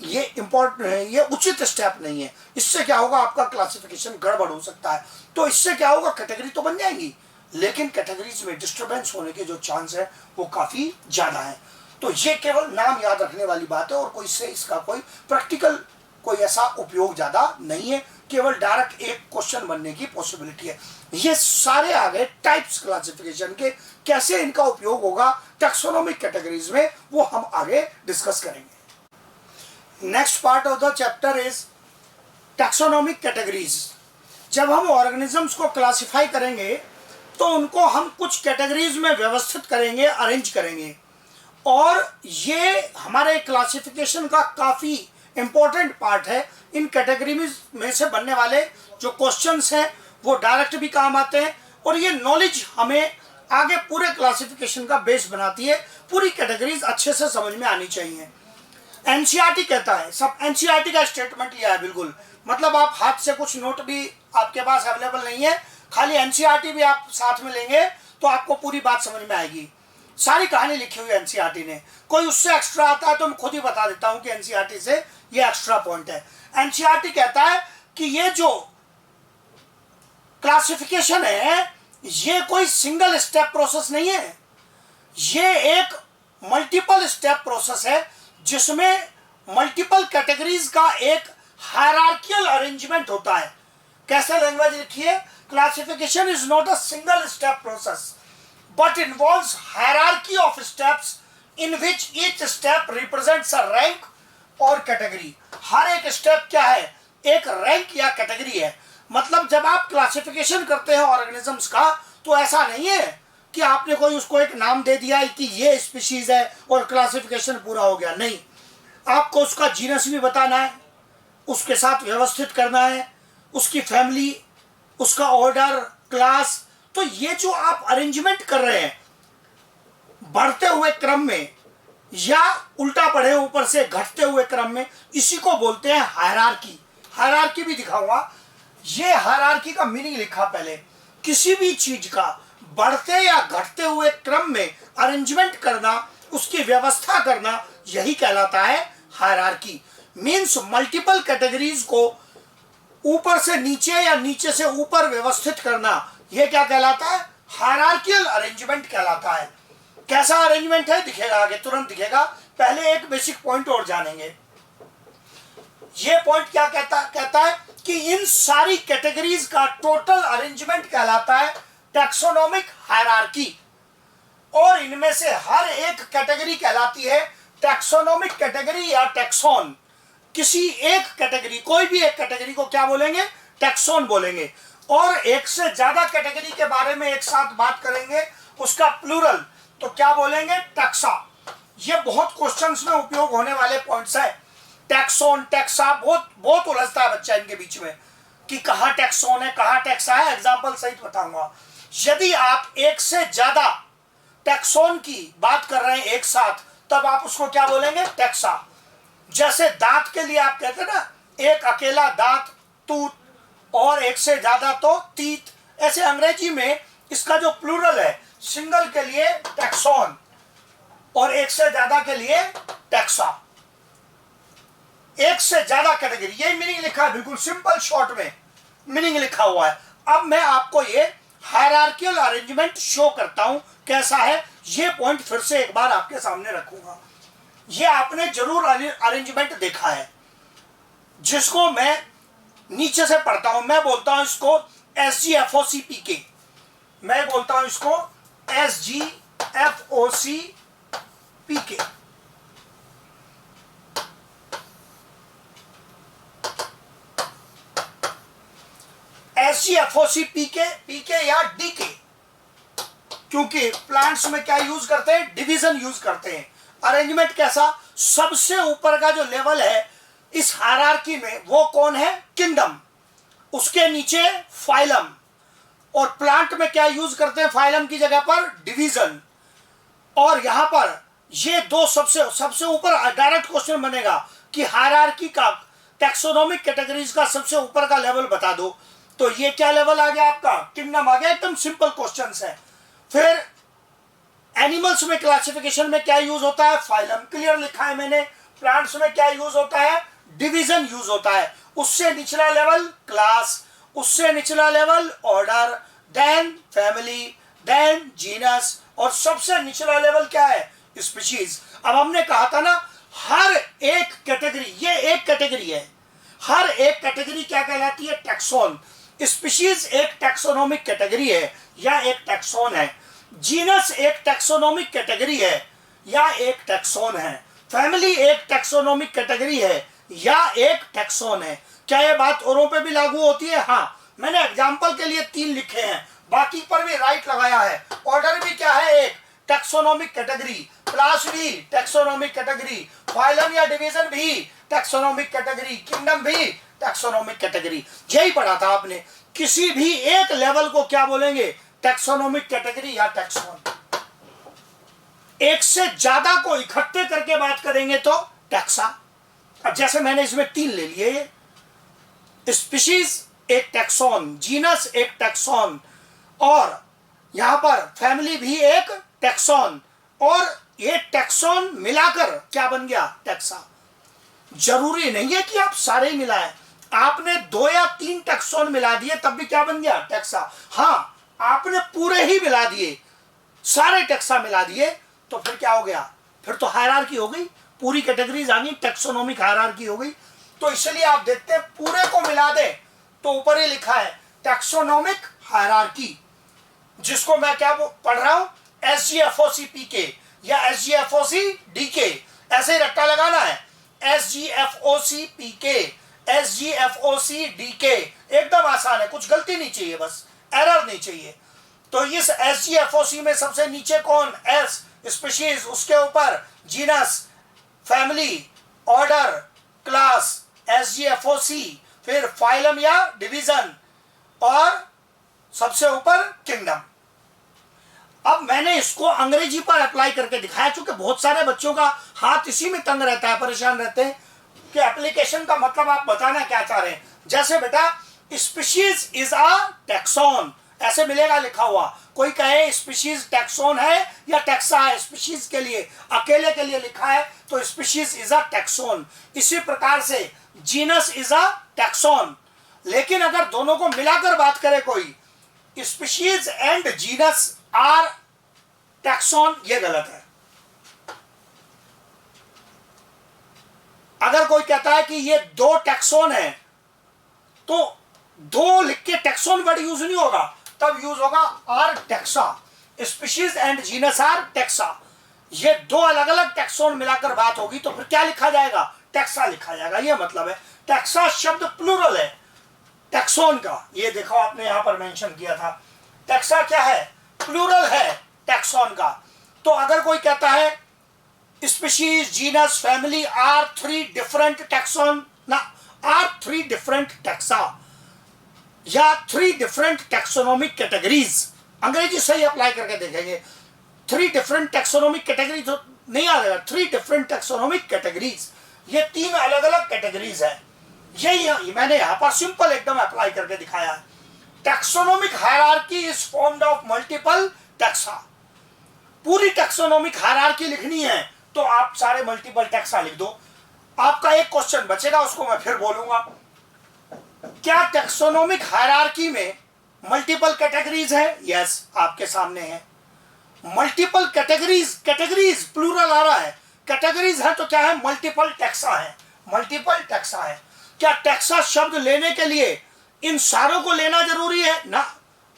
ये इंपॉर्टेंट है, ये उचित स्टेप नहीं है। इससे क्या होगा, आपका क्लासिफिकेशन गड़बड़ हो सकता है। तो इससे क्या होगा, कैटेगरी तो बन जाएंगी लेकिन कैटेगरीज में डिस्टर्बेंस होने के जो चांस है वो काफी ज्यादा है। तो ये केवल नाम याद रखने वाली बात है और कोई से इसका कोई प्रैक्टिकल कोई ऐसा उपयोग ज्यादा नहीं है, केवल डायरेक्ट एक क्वेश्चन बनने की पॉसिबिलिटी है। ये सारे आ गए टाइप्स क्लासिफिकेशन के, कैसे इनका उपयोग होगा टैक्सोनॉमिक कैटेगरीज में वो हम आगे डिस्कस करेंगे। Next part of the chapter is taxonomic categories. जब हम ऑर्गेनिजम्स को क्लासिफाई करेंगे तो उनको हम कुछ कैटेगरीज में व्यवस्थित करेंगे, अरेंज करेंगे, और ये हमारे क्लासिफिकेशन का काफी इंपॉर्टेंट पार्ट है। इन कैटेगरी में से बनने वाले जो क्वेश्चंस हैं वो डायरेक्ट भी काम आते हैं, और ये नॉलेज हमें आगे पूरे क्लासिफिकेशन का बेस बनाती है। पूरी कैटेगरीज अच्छे से समझ में आनी चाहिए। एनसीईआरटी कहता है, सब एनसीईआरटी का स्टेटमेंट लिया है बिल्कुल, मतलब आप हाथ से कुछ नोट भी आपके पास अवेलेबल नहीं है, खाली एनसीईआरटी भी आप साथ में लेंगे तो आपको पूरी बात समझ में आएगी। सारी कहानी लिखी हुई है एनसीईआरटी ने, कोई उससे एक्स्ट्रा आता है तो मैं खुद ही बता देता हूं कि एनसीईआरटी से ये एक्स्ट्रा पॉइंट है। एनसीईआरटी कहता है कि ये जो क्लासिफिकेशन है ये कोई सिंगल स्टेप प्रोसेस नहीं है, ये एक मल्टीपल स्टेप प्रोसेस है जिसमें मल्टीपल कैटेगरीज का एक हायरार्कियल अरेंजमेंट होता है। कैसे लैंग्वेज लिखिए, classification is not a single step process but involves hierarchy of steps in which each step represents a rank और कैटेगरी। हर एक स्टेप क्या है, एक रैंक या कैटेगरी है। मतलब जब आप क्लासिफिकेशन करते हैं ऑर्गेनिजम्स का, तो ऐसा नहीं है कि आपने कोई उसको एक नाम दे दिया कि ये स्पीशीज है और क्लासिफिकेशन पूरा हो गया। नहीं, आपको उसका जीनस भी बताना है, उसके साथ व्यवस्थित करना है, उसकी फैमिली, उसका ऑर्डर, क्लास। तो ये जो आप अरेंजमेंट कर रहे हैं बढ़ते हुए क्रम में या उल्टा पढ़े ऊपर से घटते हुए क्रम में, इसी को बोलते हैं हायरार्की। हायरार्की भी दिखाऊंगा। ये हायरार्की का मीनिंग लिखा पहले, किसी भी चीज का बढ़ते या घटते हुए क्रम में अरेंजमेंट करना, उसकी व्यवस्था करना, यही कहलाता है हायरार्की। मीन्स मल्टीपल कैटेगरीज को ऊपर से नीचे या नीचे से ऊपर व्यवस्थित करना, यह क्या कहलाता है, हायरार्कियल अरेंजमेंट कहलाता है। कैसा अरेंजमेंट है दिखेगा आगे, तुरंत दिखेगा। पहले एक बेसिक पॉइंट और जानेंगे। ये पॉइंट क्या कहता है कि इन सारी कैटेगरीज का टोटल अरेंजमेंट कहलाता है टैक्सोनॉमिक हायरार्की, और इनमें से हर एक कैटेगरी कहलाती है टैक्सोनॉमिक कैटेगरी या टैक्सोन। किसी एक कैटेगरी, कोई भी एक कैटेगरी को क्या बोलेंगे, टैक्सोन बोलेंगे। और एक से ज्यादा कैटेगरी के बारे में एक साथ बात करेंगे, उसका प्लूरल, तो क्या बोलेंगे, टैक्सा। ये बहुत क्वेश्चंस में उपयोग होने वाले पॉइंट्स है। टैक्सोन, टैक्सा, बहुत उलझता है बच्चा इनके बीच में कि कहाँ टैक्सोन है, कहाँ टैक्सा है। एग्जाम्पल सहित बताऊंगा। यदि आप एक से ज्यादा टैक्सोन की बात कर रहे हैं एक साथ, तब आप उसको क्या बोलेंगे, टैक्सा। जैसे दांत के लिए आप कहते हैं ना, एक अकेला दांत, टूथ, और एक से ज्यादा तो टीथ। ऐसे अंग्रेजी में इसका जो प्लूरल है, सिंगल के लिए टैक्सोन और एक से ज्यादा के लिए टैक्सा। एक से ज्यादा कैटेगरी, ये मीनिंग लिखा है, बिल्कुल सिंपल शॉर्ट में मीनिंग लिखा हुआ है। अब मैं आपको ये हायरार्कियल अरेंजमेंट शो करता हूं कैसा है। ये पॉइंट फिर से एक बार आपके सामने रखूंगा। ये आपने जरूर अरेंजमेंट देखा है, जिसको मैं नीचे से पढ़ता हूं। मैं बोलता हूं इसको SGFOCPK, मैं बोलता हूं इसको SGFOCPK। SGFOCPK या DK, क्योंकि प्लांट्स में क्या यूज करते हैं, डिवीजन यूज करते हैं। अरेंजमेंट कैसा, सबसे ऊपर का जो लेवल है इस हायरार्की में, वो कौन है, किंगडम। उसके नीचे फाइलम, और प्लांट में क्या यूज करते हैं फाइलम की जगह पर, डिवीजन। और यहां पर ये दो सबसे ऊपर डायरेक्ट क्वेश्चन बनेगा कि हायरार्की का, टैक्सोनॉमिक कैटेगरीज का सबसे ऊपर का लेवल बता दो। तो ये क्या लेवल आ गया आपका, किंगडम आ गया। एकदम सिंपल क्वेश्चन है। फिर एनिमल्स में क्लासिफिकेशन में क्या यूज होता है, फाइलम, क्लियर लिखा है मैंने। प्लांट्स में क्या यूज होता है, डिवीजन यूज होता है। उससे निचला लेवल क्लास, उससे निचला level order, then family, then genus, और सबसे निचला लेवल क्या है, स्पीशीज। अब हमने कहा था ना, हर एक कैटेगरी, ये एक कैटेगरी है, हर एक कैटेगरी क्या कहलाती है, टैक्सोन। स्पीशीज एक टैक्सोनॉमिक कैटेगरी है या एक टैक्सोन है। जीनस एक टैक्सोनॉमिक कैटेगरी है या एक टैक्सोन है। फैमिली एक टैक्सोनॉमिक कैटेगरी है या एक टैक्सोन है। क्या ये बात औरों पे भी लागू होती है? हाँ, मैंने एग्जाम्पल के लिए 3 लिखे हैं, बाकी पर भी राइट लगाया है। ऑर्डर भी क्या है, एक टैक्सोनॉमिक कैटेगरी, क्लास भी टैक्सोनॉमिक कैटेगरी, फाइलम या डिवीजन भी टैक्सोनॉमिक कैटेगरी, किंगडम भी टैक्सोनॉमिक कैटेगरी। यही पढ़ा था आपने। किसी भी एक लेवल को क्या बोलेंगे, टैक्सोनॉमिक कैटेगरी या टैक्सोन। एक से ज्यादा को इकट्ठे करके बात करेंगे तो टैक्सा। अब जैसे मैंने इसमें 3 ले लिए, स्पीशीज एक टैक्सोन, जीनस एक टैक्सोन, और यहां पर फैमिली भी एक टैक्सोन, और ये टैक्सोन मिलाकर क्या बन गया, टैक्सा। जरूरी नहीं है कि आप सारे ही मिलाएं। आपने 2 या 3 टैक्सोन मिला दिए तब भी क्या बन गया, टैक्सा। हाँ, आपने पूरे ही मिला दिए, सारे टैक्सा मिला दिए, तो फिर क्या हो गया, फिर तो हायरार्की हो गई, पूरी कैटेगरीज आ गई, टैक्सोनॉमिक हायरार्की हो गई। तो इसलिए आप देखते हैं पूरे को मिला दे तो ऊपर ही लिखा है टैक्सोनॉमिक हायरार्की, जिसको मैं क्या पढ़ रहा हूं, SGFOCPK या SGFOCDK, ऐसे ही रट्टा लगाना है, SGFOCPK SGFOCDK, एकदम आसान है, कुछ गलती नहीं चाहिए, बस एरर नहीं चाहिए। तो इस SGFOC में सबसे नीचे कौन, S स्पीशीज, उसके ऊपर genus, family, order, class, SGFOC, फिर फाइलम या डिवीजन, और सबसे ऊपर किंगडम। अब मैंने इसको अंग्रेजी पर अप्लाई करके दिखाया, क्योंकि बहुत सारे बच्चों का हाथ इसी में तंग रहता है, परेशान रहते हैं कि एप्लीकेशन का मतलब आप बताना क्या चाह रहे हैं। जैसे बेटा स्पीशीज इज अ टैक्सॉन, ऐसे मिलेगा लिखा हुआ, कोई कहे स्पीशीज टैक्सॉन है या टैक्सा है, स्पीशीज के लिए अकेले के लिए लिखा है तो स्पीशीज इज अ टैक्सॉन। इसी प्रकार से जीनस इज अ टैक्सॉन, लेकिन अगर दोनों को मिलाकर बात करे कोई, species and genus are taxon, ये गलत है। अगर कोई कहता है कि ये दो टैक्सॉन है, तो दो लिख के टैक्सॉन वर्ड यूज नहीं होगा, तब यूज होगा are taxa, species and genus are taxa. ये दो अलग अलग टैक्सॉन मिलाकर बात होगी तो फिर क्या लिखा जाएगा, टैक्सा लिखा जाएगा, ये मतलब है। टैक्सा शब्द प्लूरल है टैक्सॉन का, ये देखो आपने यहां पर मेंशन किया था, टैक्सा क्या है, प्लूरल है टैक्सॉन का। तो अगर कोई कहता है species, genus, family are three different taxon, ना, आर थ्री डिफरेंट टैक्सा या थ्री डिफरेंट टैक्सोनॉमिक कैटेगरीज, अंग्रेजी सही अप्लाई करके देखेंगे, थ्री डिफरेंट टैक्सोनॉमिक कैटेगरी तो नहीं आ जाएगा, थ्री डिफरेंट टैक्सोनॉमिक कैटेगरीज, ये तीन अलग अलग कैटेगरीज है। यही मैंने यहां पर सिंपल एकदम अप्लाई करके दिखाया है। Taxonomic hierarchy is formed of multiple taxa. पूरी टैक्सोनॉमिक हायरार्की लिखनी है तो आप सारे मल्टीपल टैक्सा लिख दो। आपका एक क्वेश्चन बचेगा, उसको मैं फिर बोलूंगा, क्या टैक्सोनॉमिक हायरार्की में मल्टीपल कैटेगरीज है? यस, आपके सामने है मल्टीपल कैटेगरीज, कैटेगरीज प्लूरल आ रहा है, कैटेगरीज है तो क्या है, मल्टीपल टैक्सा है, मल्टीपल टैक्सा है। क्या टैक्सा शब्द लेने के लिए इन सारों को लेना जरूरी है? ना,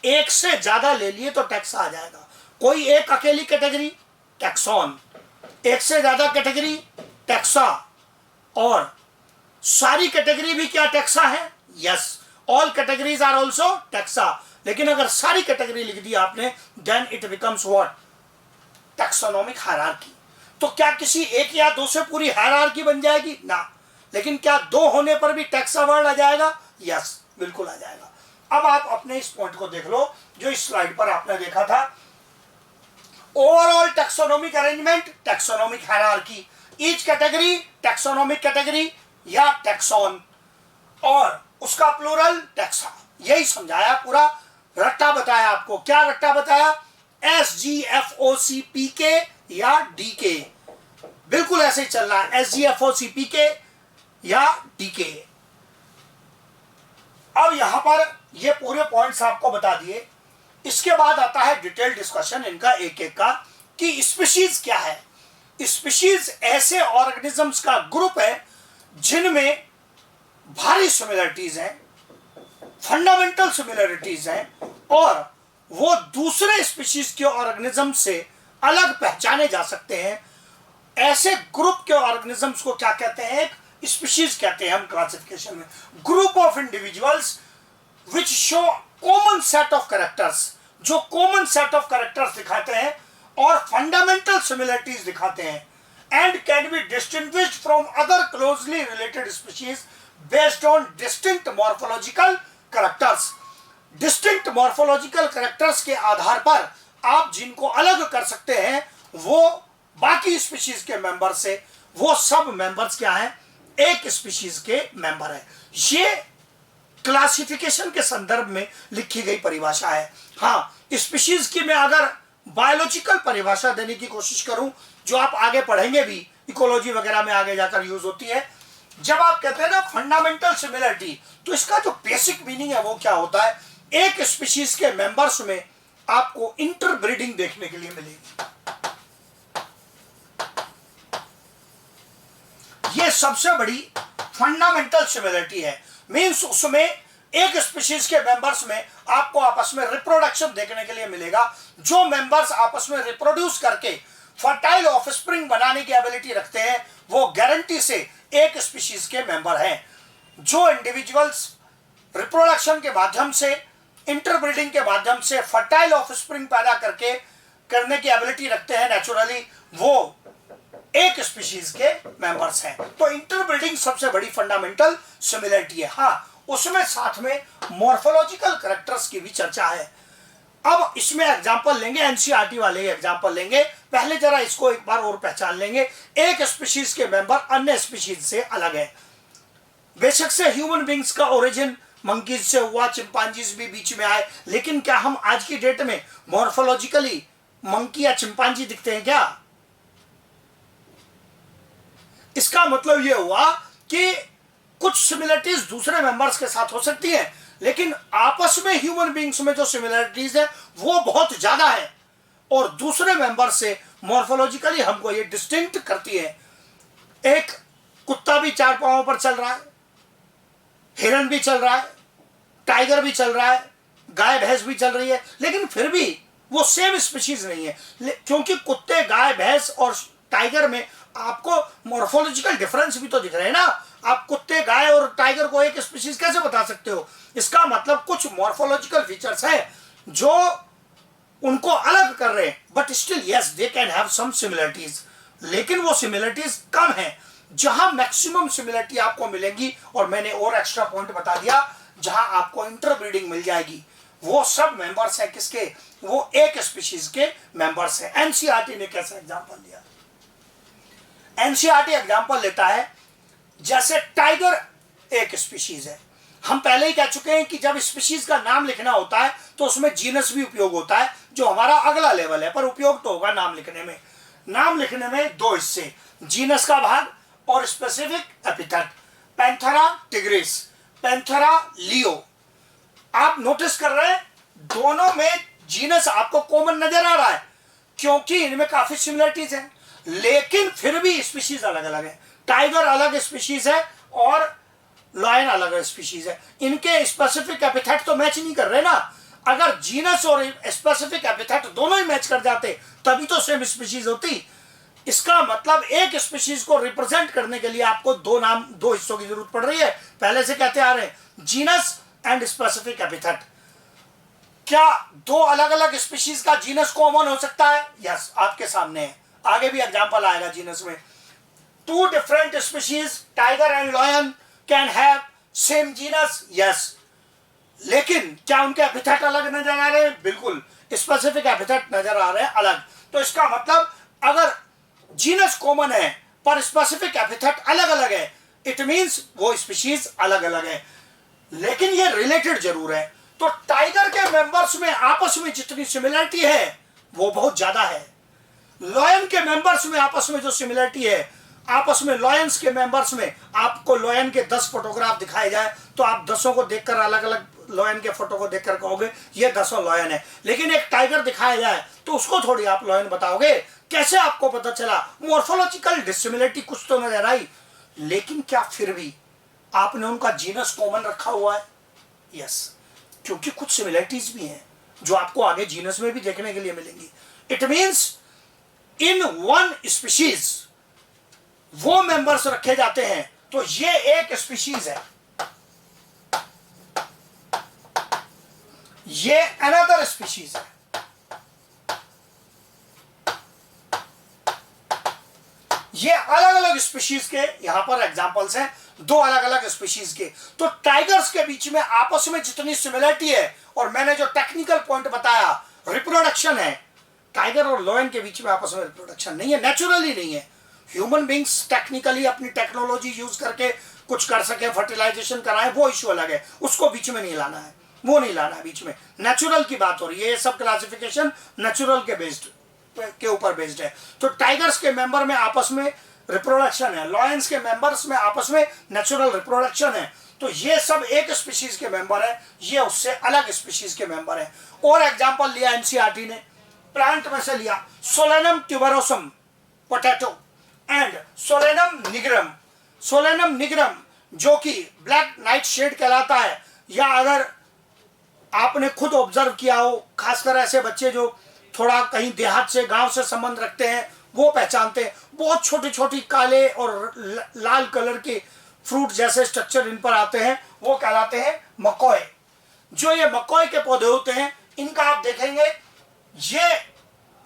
एक से ज्यादा ले लिए तो टैक्सा आ जाएगा। कोई एक अकेली कैटेगरी टैक्सॉन, एक से ज्यादा कैटेगरी टैक्सा, और सारी कैटेगरी भी क्या टैक्सा है? Yes, all categories are also taxa. लेकिन अगर सारी कैटेगरी लिख दी आपने, then it becomes what, taxonomic hierarchy. तो क्या किसी एक या दो से पूरी हायरार्की बन जाएगी? ना। लेकिन क्या दो होने पर भी टैक्सा वर्ड आ जाएगा? यस, बिल्कुल आ जाएगा। अब आप अपने इस पॉइंट को देख लो जो इस स्लाइड पर आपने देखा था, overall taxonomic arrangement, taxonomic hierarchy, each category taxonomic category या टैक्सॉन, और उसका प्लूरल टैक्सा। यही समझाया, पूरा रट्टा बताया आपको। क्या रट्टा बताया? SGFOCPK या DK, बिल्कुल ऐसे ही चलना है, SGFOCPK या DK। अब यहां पर ये पूरे पॉइंट्स आपको बता दिए। इसके बाद आता है डिटेल डिस्कशन इनका एक एक का, कि स्पीशीज क्या है। स्पीशीज ऐसे ऑर्गेनिजम्स का ग्रुप है जिनमें भारी सिमिलरिटीज हैं, फंडामेंटल सिमिलरिटीज हैं, और वो दूसरे स्पीशीज के ऑर्गेनिज्म से अलग पहचाने जा सकते हैं। ऐसे ग्रुप के ऑर्गेनिजम्स को क्या कहते हैं? एक स्पीशीज कहते हैं हम क्लासिफिकेशन में। Group of individuals which show common set of characters, जो कॉमन सेट ऑफ कैरेक्टर्स दिखाते हैं और फंडामेंटल सिमिलरिटीज दिखाते हैं, and can be distinguished from other closely related species based on distinct morphological characters. Distinct morphological characters के आधार पर आप जिनको अलग कर सकते हैं वो बाकी स्पीशीज के मेंबर से, वो सब मेंबर्स क्या हैं? एक स्पीशीज के मेंबर है। ये क्लासिफिकेशन के संदर्भ में लिखी गई परिभाषा है। हाँ, स्पीशीज की मैं अगर बायोलॉजिकल परिभाषा देने की कोशिश करूं, जो आप आगे पढ़ेंगे भी, इकोलॉजी वगैरह में आगे जाकर यूज होती है, जब आप कहते हैं ना फंडामेंटल सिमिलरिटी, तो इसका जो बेसिक मीनिंग है वो क्या होता है? एक स्पीशीज के मेंबर्स में आपको इंटरब्रीडिंग देखने के लिए मिलेगी। ये सबसे बड़ी फंडामेंटल सिमिलरिटी है, मींस उसमें एक स्पीशीज के मेंबर्स में आपको आपस में रिप्रोडक्शन देखने के लिए मिलेगा। जो मेंबर्स आपस में रिप्रोड्यूस करके फर्टाइल ऑफस्प्रिंग बनाने की एबिलिटी रखते हैं वो गारंटी से एक स्पीशीज के मेंबर हैं। जो इंडिविजुअल्स रिप्रोडक्शन के माध्यम से, इंटरब्रीडिंग के माध्यम से फर्टाइल ऑफस्प्रिंग पैदा करने की एबिलिटी रखते हैं नेचुरली, वो एक स्पीशीज के मेंबर्स हैं। तो इंटरब्रीडिंग सबसे बड़ी फंडामेंटल सिमिलरिटी है। हाँ, उसमें साथ में मॉर्फोलॉजिकल कैरेक्टर्स की भी चर्चा है। अब इसमें एग्जांपल लेंगे, एनसीईआरटी वाले एग्जांपल लेंगे। पहले जरा इसको एक बार और पहचान लेंगे। एक स्पीशीज के मेंबर अन्य स्पीशीज से अलग है। बेशक से ह्यूमन बींग्स का ओरिजिन मंकीज से हुआ, चिंपांजीज भी बीच में आए, लेकिन क्या हम आज की डेट में मॉर्फोलॉजिकली मंकी या चिंपांजी दिखते हैं क्या? इसका मतलब यह हुआ कि कुछ सिमिलरिटीज दूसरे मेंबर्स के साथ हो सकती हैं, लेकिन आपस में ह्यूमन बींग्स में जो सिमिलरिटीज है वो बहुत ज्यादा है और दूसरे मेंबर से मॉर्फोलॉजिकली हमको ये डिस्टिंक्ट करती है। एक कुत्ता भी 4 पांवों पर चल रहा है, हिरन भी चल रहा है, टाइगर भी चल रहा है, गाय भैंस भी चल रही है, लेकिन फिर भी वो सेम स्पीशीज नहीं है, क्योंकि कुत्ते, गाय, भैंस और टाइगर में आपको मॉर्फोलॉजिकल डिफरेंस भी तो दिख रहे हैं ना। आप कुत्ते, गाय और टाइगर को एक स्पीशीज कैसे बता सकते हो? इसका मतलब कुछ मॉर्फोलॉजिकल फीचर्स है जो उनको अलग कर रहे हैं, but still yes they can have some similarities, लेकिन वो सिमिलरिटीज कम है। जहां मैक्सिमम सिमिलरिटी आपको मिलेंगी, और मैंने और एक्स्ट्रा पॉइंट बता दिया, जहां आपको इंटरब्रीडिंग मिल जाएगी, वो सब मेंबर्स हैं किसके? वो एक स्पीशीज के मेंबर्स हैं। एनसीईआरटी ने कैसा एग्जांपल लिया? एनसीईआरटी एग्जांपल लेता है जैसे टाइगर एक स्पीशीज है। हम पहले ही कह चुके हैं कि जब स्पीशीज का नाम लिखना होता है तो उसमें जीनस भी उपयोग होता है, जो हमारा अगला लेवल है, पर उपयोग तो होगा नाम लिखने में। नाम लिखने में 2 हिस्से, जीनस का भाग और specific epithet. Panthera tigris, Panthera leo. आप नोटिस कर रहे हैं दोनों में जीनस आपको कॉमन नजर आ रहा है, क्योंकि इनमें काफी सिमिलरिटीज हैं, लेकिन फिर भी स्पीशीज अलग अलग है। टाइगर अलग स्पीशीज है और लायन अलग स्पीशीज है। इनके स्पेसिफिक एपिथेट तो मैच नहीं कर रहे ना। अगर जीनस और स्पेसिफिक एपिथेट दोनों ही मैच कर जाते तभी तो सेम स्पीशीज होती। इसका मतलब एक स्पीशीज को रिप्रेजेंट करने के लिए आपको 2 हिस्सों की जरूरत पड़ रही है। पहले से कहते आ रहे हैं जीनस एंड स्पेसिफिक एपिथेट। क्या 2 अलग अलग स्पीशीज का जीनस कॉमन हो सकता है? यस, आपके सामने है, आगे भी एग्जांपल आएगा जीनस में। 2 different species tiger and lion can have same genus, yes, लेकिन क्या उनके एपिथेट अलग नजर आ रहे हैं? बिल्कुल, स्पेसिफिक एपिथेट नजर आ रहे हैं अलग। तो इसका मतलब अगर जीनस कॉमन है पर स्पेसिफिक एपिथेट अलग अलग है, इट मींस वो स्पीशीज अलग अलग है, लेकिन ये रिलेटेड जरूर है। तो टाइगर के मेंबर्स में आपस में जितनी सिमिलरिटी है वो बहुत ज्यादा है। लॉयन के मेंबर्स में आपस में जो सिमिलरिटी है, आपस में लॉयंस के मेंबर्स में आपको लॉयन के 10 फोटोग्राफ दिखाए जाए तो आप 10 को देखकर अलग अलग लॉयन के फोटो को देखकर कहोगे ये 10 लॉयन है, लेकिन एक टाइगर दिखाया जाए तो उसको थोड़ी आप लॉयन बताओगे। कैसे आपको पता चला? मॉर्फोलॉजिकल डिसिमिलरिटी कुछ तो नजर आई, लेकिन क्या फिर भी आपने उनका जीनस कॉमन रखा हुआ है? यस, क्योंकि कुछ सिमिलरिटीज भी हैं जो आपको आगे जीनस में भी देखने के लिए मिलेंगी। It means in one species वो मेंबर्स रखे जाते हैं, तो ये एक स्पीशीज है, ये अनदर स्पीशीज है। ये अलग अलग स्पीशीज के यहां पर एग्जांपल्स हैं, 2 अलग अलग स्पीशीज के। तो टाइगर्स के बीच में आपस में जितनी सिमिलरिटी है, और मैंने जो टेक्निकल पॉइंट बताया रिप्रोडक्शन है, टाइगर और लायन के बीच में आपस में रिप्रोडक्शन नहीं है, नेचुरली नहीं है। ह्यूमन बींग्स टेक्निकली अपनी टेक्नोलॉजी यूज करके कुछ कर सके, फर्टिलाइजेशन कराए, वो इश्यू अलग है, उसको बीच में नहीं लाना है, वो नहीं लाना है बीच में। नेचुरल की बात हो रही है, ये सब क्लासिफिकेशन नेचुरल के बेस्ड के ऊपर बेस्ड है। तो टाइगर्स के मेंबर में आपस में रिप्रोडक्शन है, लायंस के मेंबर्स में आपस में नेचुरल रिप्रोडक्शन है। तो ये सब एक स्पीशीज के मेंबर है, ये उससे अलग स्पीशीज के मेंबर है। और एग्जांपल लिया एनसीईआरटी ने, प्लांट में से लिया Solanum tuberosum potato and Solanum nigrum. Solanum nigrum जो कि ब्लैक नाइट शेड कहलाता है, या अगर आपने खुद ऑब्जर्व किया हो, खासकर ऐसे बच्चे जो थोड़ा कहीं देहात से गांव से संबंध रखते हैं वो पहचानते हैं, बहुत छोटी छोटी काले और लाल कलर के फ्रूट जैसे स्ट्रक्चर इन पर आते हैं, वो कहलाते हैं मकोय। जो ये मकोय के पौधे होते हैं, इनका आप देखेंगे ये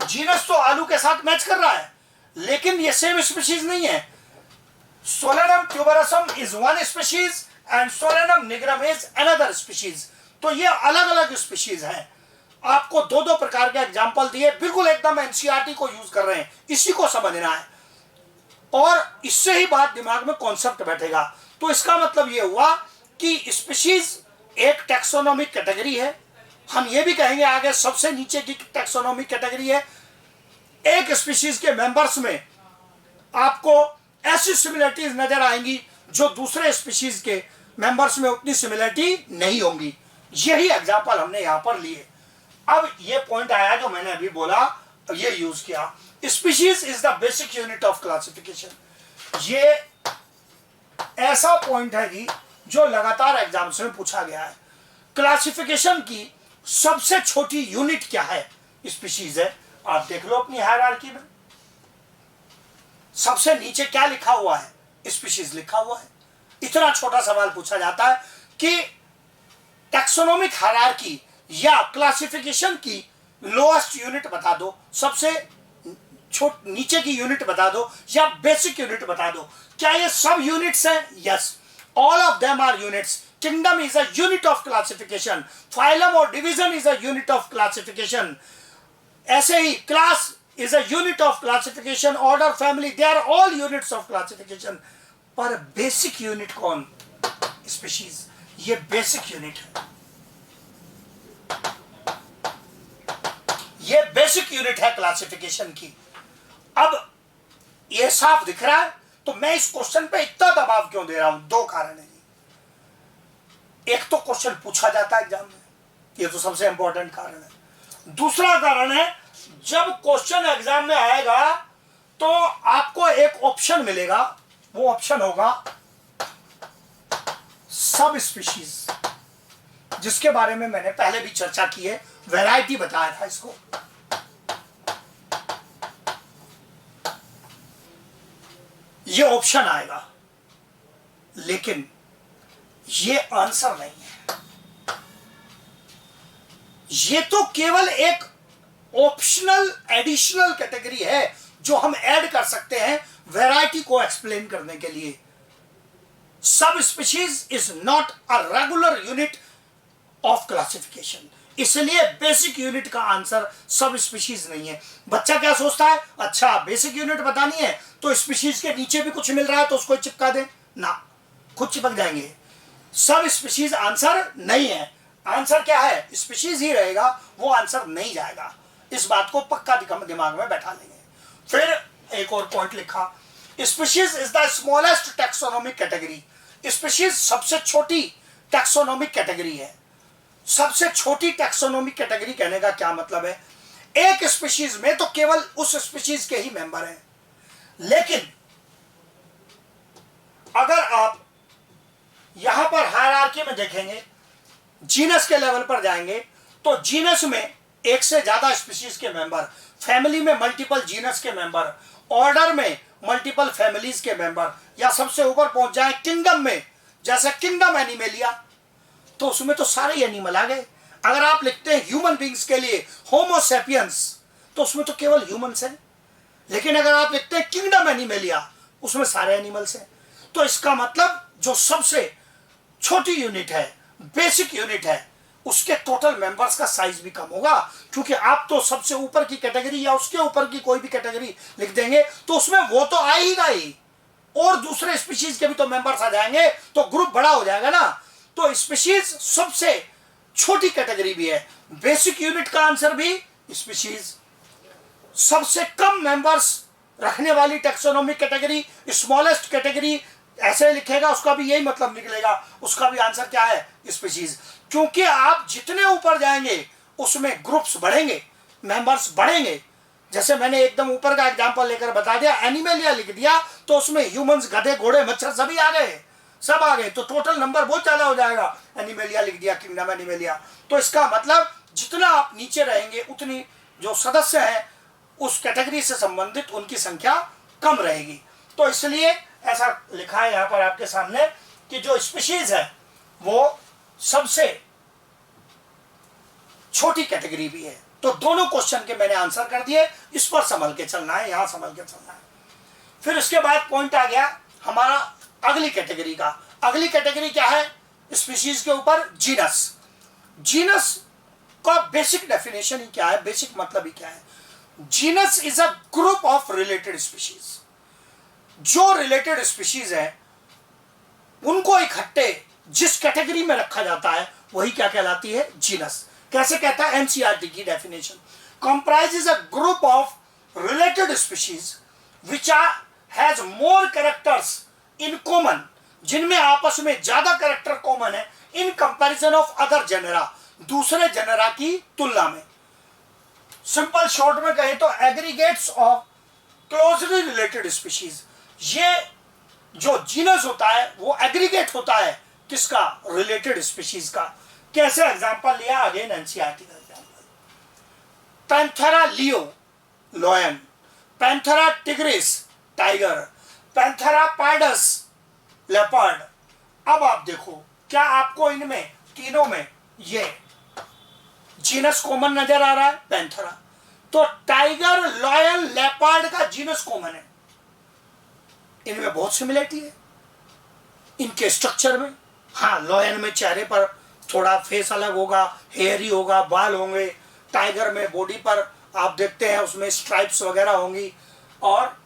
जीनस तो आलू के साथ मैच कर रहा है, लेकिन ये सेम स्पीशीज नहीं है। Solanum ट्यूबरसम is one species and Solanum nigrum is another species. तो ये अलग अलग स्पीशीज हैं। आपको दो दो प्रकार के एग्जाम्पल दिए, बिल्कुल एकदम एनसीईआरटी को यूज कर रहे हैं, इसी को समझना है और इससे ही बात दिमाग में कॉन्सेप्ट बैठेगा। तो इसका मतलब ये हुआ कि स्पीशीज एक टैक्सोनॉमिक कैटेगरी है। हम ये भी कहेंगे आगे सबसे नीचे की टैक्सोनॉमिक कैटेगरी है। एक स्पीशीज के मेंबर्स में आपको ऐसी सिमिलरिटीज नजर आएंगी जो दूसरे स्पीशीज के मेंबर्स में उतनी सिमिलरिटी नहीं होंगी। यही एग्जाम्पल हमने यहां पर लिए। अब ये पॉइंट आया जो मैंने अभी बोला, ये यूज किया, species is the basic unit of classification. ये ऐसा पॉइंट है जी जो लगातार एग्जाम्स में पूछा गया है। क्लासिफिकेशन की सबसे छोटी यूनिट क्या है? स्पीशीज है। आप देख लो अपनी हायरार्की में सबसे नीचे क्या लिखा हुआ है? स्पीशीज लिखा हुआ है। इतना छोटा सवाल पूछा जाता है कि टैक्सोनॉमिक हायरार्की या क्लासिफिकेशन की लोएस्ट यूनिट बता दो, सबसे नीचे की यूनिट बता दो, या बेसिक यूनिट बता दो। क्या ये सब यूनिट्स हैं? Yes, all of them are units. Kingdom is a unit of classification, phylum और division is a unit of classification, ऐसे ही class is a unit of classification, order, family, they are all units of classification। पर बेसिक यूनिट कौन? स्पीशीज। ये बेसिक यूनिट है, ये बेसिक यूनिट है क्लासिफिकेशन की। अब ये साफ दिख रहा है, तो मैं इस क्वेश्चन पे इतना दबाव क्यों दे रहा हूं? दो कारण है। एक तो क्वेश्चन पूछा जाता है एग्जाम में, ये तो सबसे इंपॉर्टेंट कारण है। दूसरा कारण है, जब क्वेश्चन एग्जाम में आएगा तो आपको एक ऑप्शन मिलेगा, वो ऑप्शन होगा सब स्पीशीज, जिसके बारे में मैंने पहले भी चर्चा की है, वैरायटी बताया था इसको। ये ऑप्शन आएगा, लेकिन ये आंसर नहीं है। ये तो केवल एक ऑप्शनल एडिशनल कैटेगरी है जो हम ऐड कर सकते हैं वैरायटी को एक्सप्लेन करने के लिए। सब species is not a regular unit of classification, इसलिए बेसिक यूनिट का आंसर सब स्पीशीज नहीं है। बच्चा क्या सोचता है, अच्छा बेसिक यूनिट बतानी है तो स्पीशीज के नीचे भी कुछ मिल रहा है तो उसको चिपका दे ना, खुद चिपक जाएंगे। सब स्पीशीज आंसर नहीं है। आंसर क्या है? स्पीशीज ही रहेगा, वो आंसर नहीं जाएगा। इस बात को पक्का दिमाग में बैठा लेंगे। फिर एक और पॉइंट लिखा, species is the smallest taxonomic category. Species सबसे छोटी टैक्सोनॉमिक कैटेगरी है। सबसे छोटी टैक्सोनॉमिक कैटेगरी कहने का क्या मतलब है? एक स्पीशीज में तो केवल उस स्पीशीज के ही मेंबर हैं, लेकिन अगर आप यहां पर हायरार्की में देखेंगे, जीनस के लेवल पर जाएंगे तो जीनस में एक से ज्यादा स्पीशीज के मेंबर, फैमिली में मल्टीपल जीनस के मेंबर, ऑर्डर में मल्टीपल फैमिलीज के मेंबर, या सबसे ऊपर पहुंच जाए किंगडम में, जैसे किंगडम एनिमेलिया, तो उसमें तो सारे ही एनिमल आ गए। अगर आप लिखते हैं ह्यूमन बींग्स के लिए होमो सैपियंस, तो उसमें तो केवल ह्यूमंस हैं। लेकिन अगर आप लिखते हैं किंगडम एनिमेलिया, उसमें सारे एनिमल्स हैं। तो इसका मतलब जो सबसे छोटी यूनिट है, बेसिक यूनिट है, उसके टोटल मेंबर्स का साइज भी कम होगा, क्योंकि आप तो सबसे ऊपर की कैटेगरी या उसके ऊपर की कोई भी कैटेगरी लिख देंगे तो उसमें वो तो आएगा ही, और दूसरे स्पीशीज के भी तो मेंबर्स आ जाएंगे, तो ग्रुप बड़ा हो जाएगा ना। तो स्पीशीज सबसे छोटी कैटेगरी भी है, बेसिक यूनिट का आंसर भी स्पीशीज। सबसे कम मेंबर्स रखने वाली टैक्सोनॉमिक कैटेगरी, स्मॉलेस्ट कैटेगरी, ऐसे लिखेगा उसका भी यही मतलब निकलेगा, उसका भी आंसर क्या है? स्पीशीज। क्योंकि आप जितने ऊपर जाएंगे उसमें ग्रुप्स बढ़ेंगे, मेंबर्स बढ़ेंगे। जैसे मैंने एकदम ऊपर का एग्जांपल लेकर बता दिया, एनिमेलिया लिख दिया तो उसमें ह्यूमंस, गधे, घोड़े, मच्छर सभी आ गए, सब आ गए, तो टोटल नंबर बहुत ज्यादा हो जाएगा। एनिमेलिया लिख दिया, किंगडम एनिमेलिया। तो इसका मतलब जितना आप नीचे रहेंगे उतनी जो सदस्य हैं उस कैटेगरी से संबंधित उनकी संख्या कम रहेगी। तो इसलिए ऐसा लिखा है यहां पर आपके सामने कि जो स्पीशीज है वो सबसे छोटी कैटेगरी भी है। तो दोनों क्वेश्चन के मैंने आंसर कर दिए, इस पर संभल के चलना है, यहां संभल के चलना है। फिर उसके बाद पॉइंट आ गया हमारा अगली कैटेगरी का। अगली कैटेगरी क्या है स्पीशीज के ऊपर? जीनस। जीनस का बेसिक डेफिनेशन ही क्या है, बेसिक मतलब ही क्या है? Genus is a group of related species. जो रिलेटेड स्पीशीज है उनको इकट्ठे जिस कैटेगरी में रखा जाता है वही क्या कहलाती है? जीनस। कैसे कहता है? एनसीईआरटी की definition, comprises a group of related species which has more characters in common, जिनमें आपस में ज्यादा कैरेक्टर कॉमन है, in comparison of other genre, दूसरे जेनरा की तुलना में। सिंपल शॉर्ट में कहें तो aggregates of closely related species. ये जो जीनस होता है वो एग्रीगेट होता है किसका? रिलेटेड स्पीशीज का। कैसे एग्जांपल लिया? अगेन एनसीईआरटी का example, panthera leo lion, panthera tigris tiger, panthera pardus leopard. अब आप देखो क्या आपको इनमें तीनों में ये जीनस कॉमन नजर आ रहा है? पैंथेरा। तो टाइगर, लॉयन, लेपर्ड का जीनस कॉमन है, इनमें बहुत सिमिलरिटी है इनके स्ट्रक्चर में। हाँ, लॉयन में चेहरे पर थोड़ा फेस अलग होगा, हेयर ही होगा, बाल होंगे। टाइगर में बॉडी पर आप देखते हैं उसमें स्ट्राइप्स वगैरह होंगी, और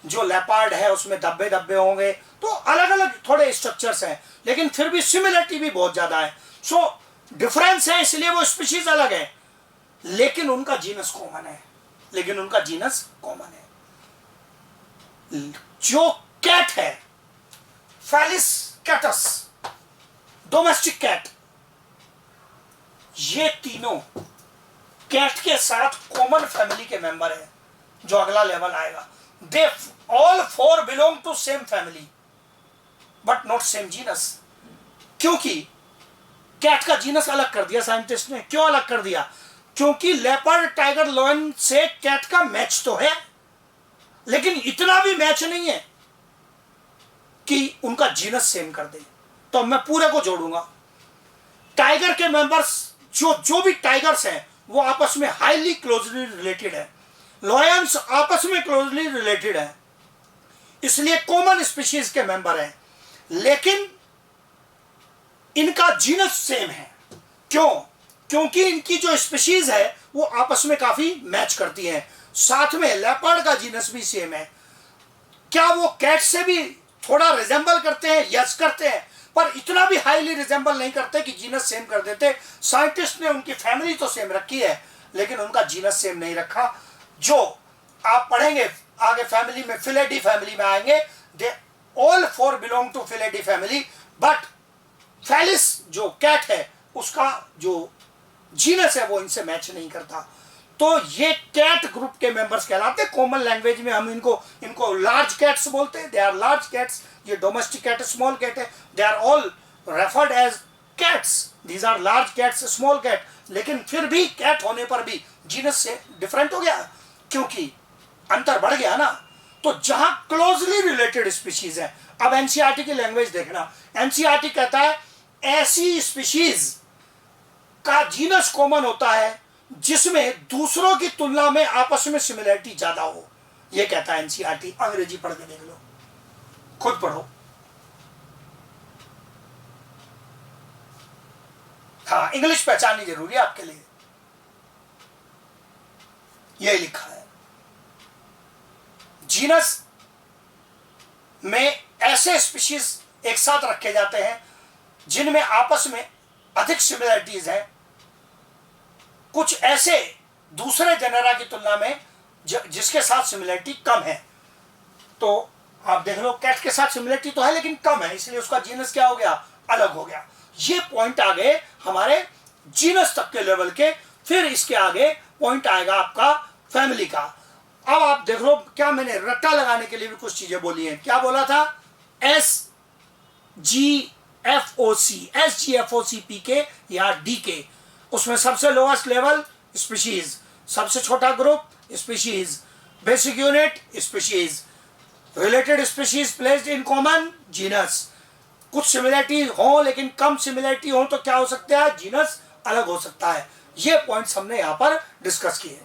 जो लेपर्ड है उसमें धब्बे धब्बे होंगे। तो अलग अलग थोड़े स्ट्रक्चर्स हैं, लेकिन फिर भी सिमिलरिटी भी बहुत ज्यादा है। सो डिफरेंस है, इसलिए वो स्पीशीज अलग है, लेकिन उनका जीनस कॉमन है, लेकिन उनका जीनस कॉमन है। जो कैट है, फेलिस कैटस, डोमेस्टिक कैट, ये तीनों कैट के साथ कॉमन फैमिली के मेंबर है। जो अगला लेवल आएगा, they all four belong to same family but not same genus. क्योंकि कैट का जीनस अलग कर दिया साइंटिस्ट ने। क्यों अलग कर दिया? क्योंकि लेपर्ड, टाइगर, लॉयन से कैट का मैच तो है, लेकिन इतना भी मैच नहीं है कि उनका जीनस सेम कर दे। तो मैं पूरे को जोड़ूंगा। टाइगर के मेंबर्स जो भी टाइगर्स हैं वो आपस में हाईली क्लोजली रिलेटेड है, लॉयंस आपस में क्लोजली रिलेटेड है, इसलिए कॉमन स्पीशीज के मेंबर हैं, लेकिन इनका जीनस सेम है। क्यों? क्योंकि इनकी जो स्पीशीज है वो आपस में काफी मैच करती हैं। साथ में लेपर्ड का जीनस भी सेम है। क्या वो कैट से भी थोड़ा रिजेंबल करते हैं? यस करते हैं, पर इतना भी हाईली रिजेंबल नहीं करते कि जीनस सेम कर देते। साइंटिस्ट ने उनकी फैमिली तो सेम रखी है, लेकिन उनका जीनस सेम नहीं रखा। जो आप पढ़ेंगे आगे फैमिली में, फिलेडी फैमिली में आएंगे, they all four belong to Felidae family, but felis जो कैट है उसका जो जीनस है वो इनसे मैच नहीं करता। तो ये कैट ग्रुप के मेंबर्स कहलाते हैं। कॉमन लैंग्वेज में हम इनको लार्ज कैट्स बोलते हैं। They are large cats. ये डोमेस्टिक कैट, स्मॉल कैट है। They are all referred as cats. These are large cats, small cat. लेकिन फिर भी कैट होने पर भी जीनस से डिफरेंट हो गया, क्योंकि अंतर बढ़ गया ना। तो जहां क्लोजली रिलेटेड स्पीशीज है, अब एनसीईआरटी की लैंग्वेज देखना। एनसीईआरटी कहता है ऐसी स्पीशीज का जीनस कॉमन होता है जिसमें दूसरों की तुलना में आपस में सिमिलरिटी ज्यादा हो। यह कहता है एनसीईआरटी। अंग्रेजी पढ़ के देख लो, खुद पढ़ो। हाँ, इंग्लिश पहचाननी जरूरी है आपके लिए। यह लिखा है जीनस में ऐसे स्पीशीज एक साथ रखे जाते हैं जिनमें आपस में अधिक सिमिलरिटीज हैं, कुछ ऐसे दूसरे जेनेरा की तुलना में जिसके साथ सिमिलरिटी कम है। तो आप देख लो, कैट के साथ सिमिलरिटी तो है लेकिन कम है, इसलिए उसका जीनस क्या हो गया? अलग हो गया। ये पॉइंट आ गए हमारे जीनस तक के लेवल के। फिर इसके आगे पॉइंट आएगा आपका फैमिली का। अब आप देख लो, क्या मैंने रट्टा लगाने के लिए भी कुछ चीजें बोली हैं। क्या बोला था? एस GFOC, SGFOC, PK या DK। उसमें सबसे लोएस्ट लेवल स्पीशीज, सबसे छोटा group species, basic unit species, related species placed in common genus. कुछ सिमिलरिटी हो लेकिन कम सिमिलरिटी हो तो क्या हो सकता है, जीनस अलग हो सकता है। ये पॉइंट्स हमने यहां पर डिस्कस किए।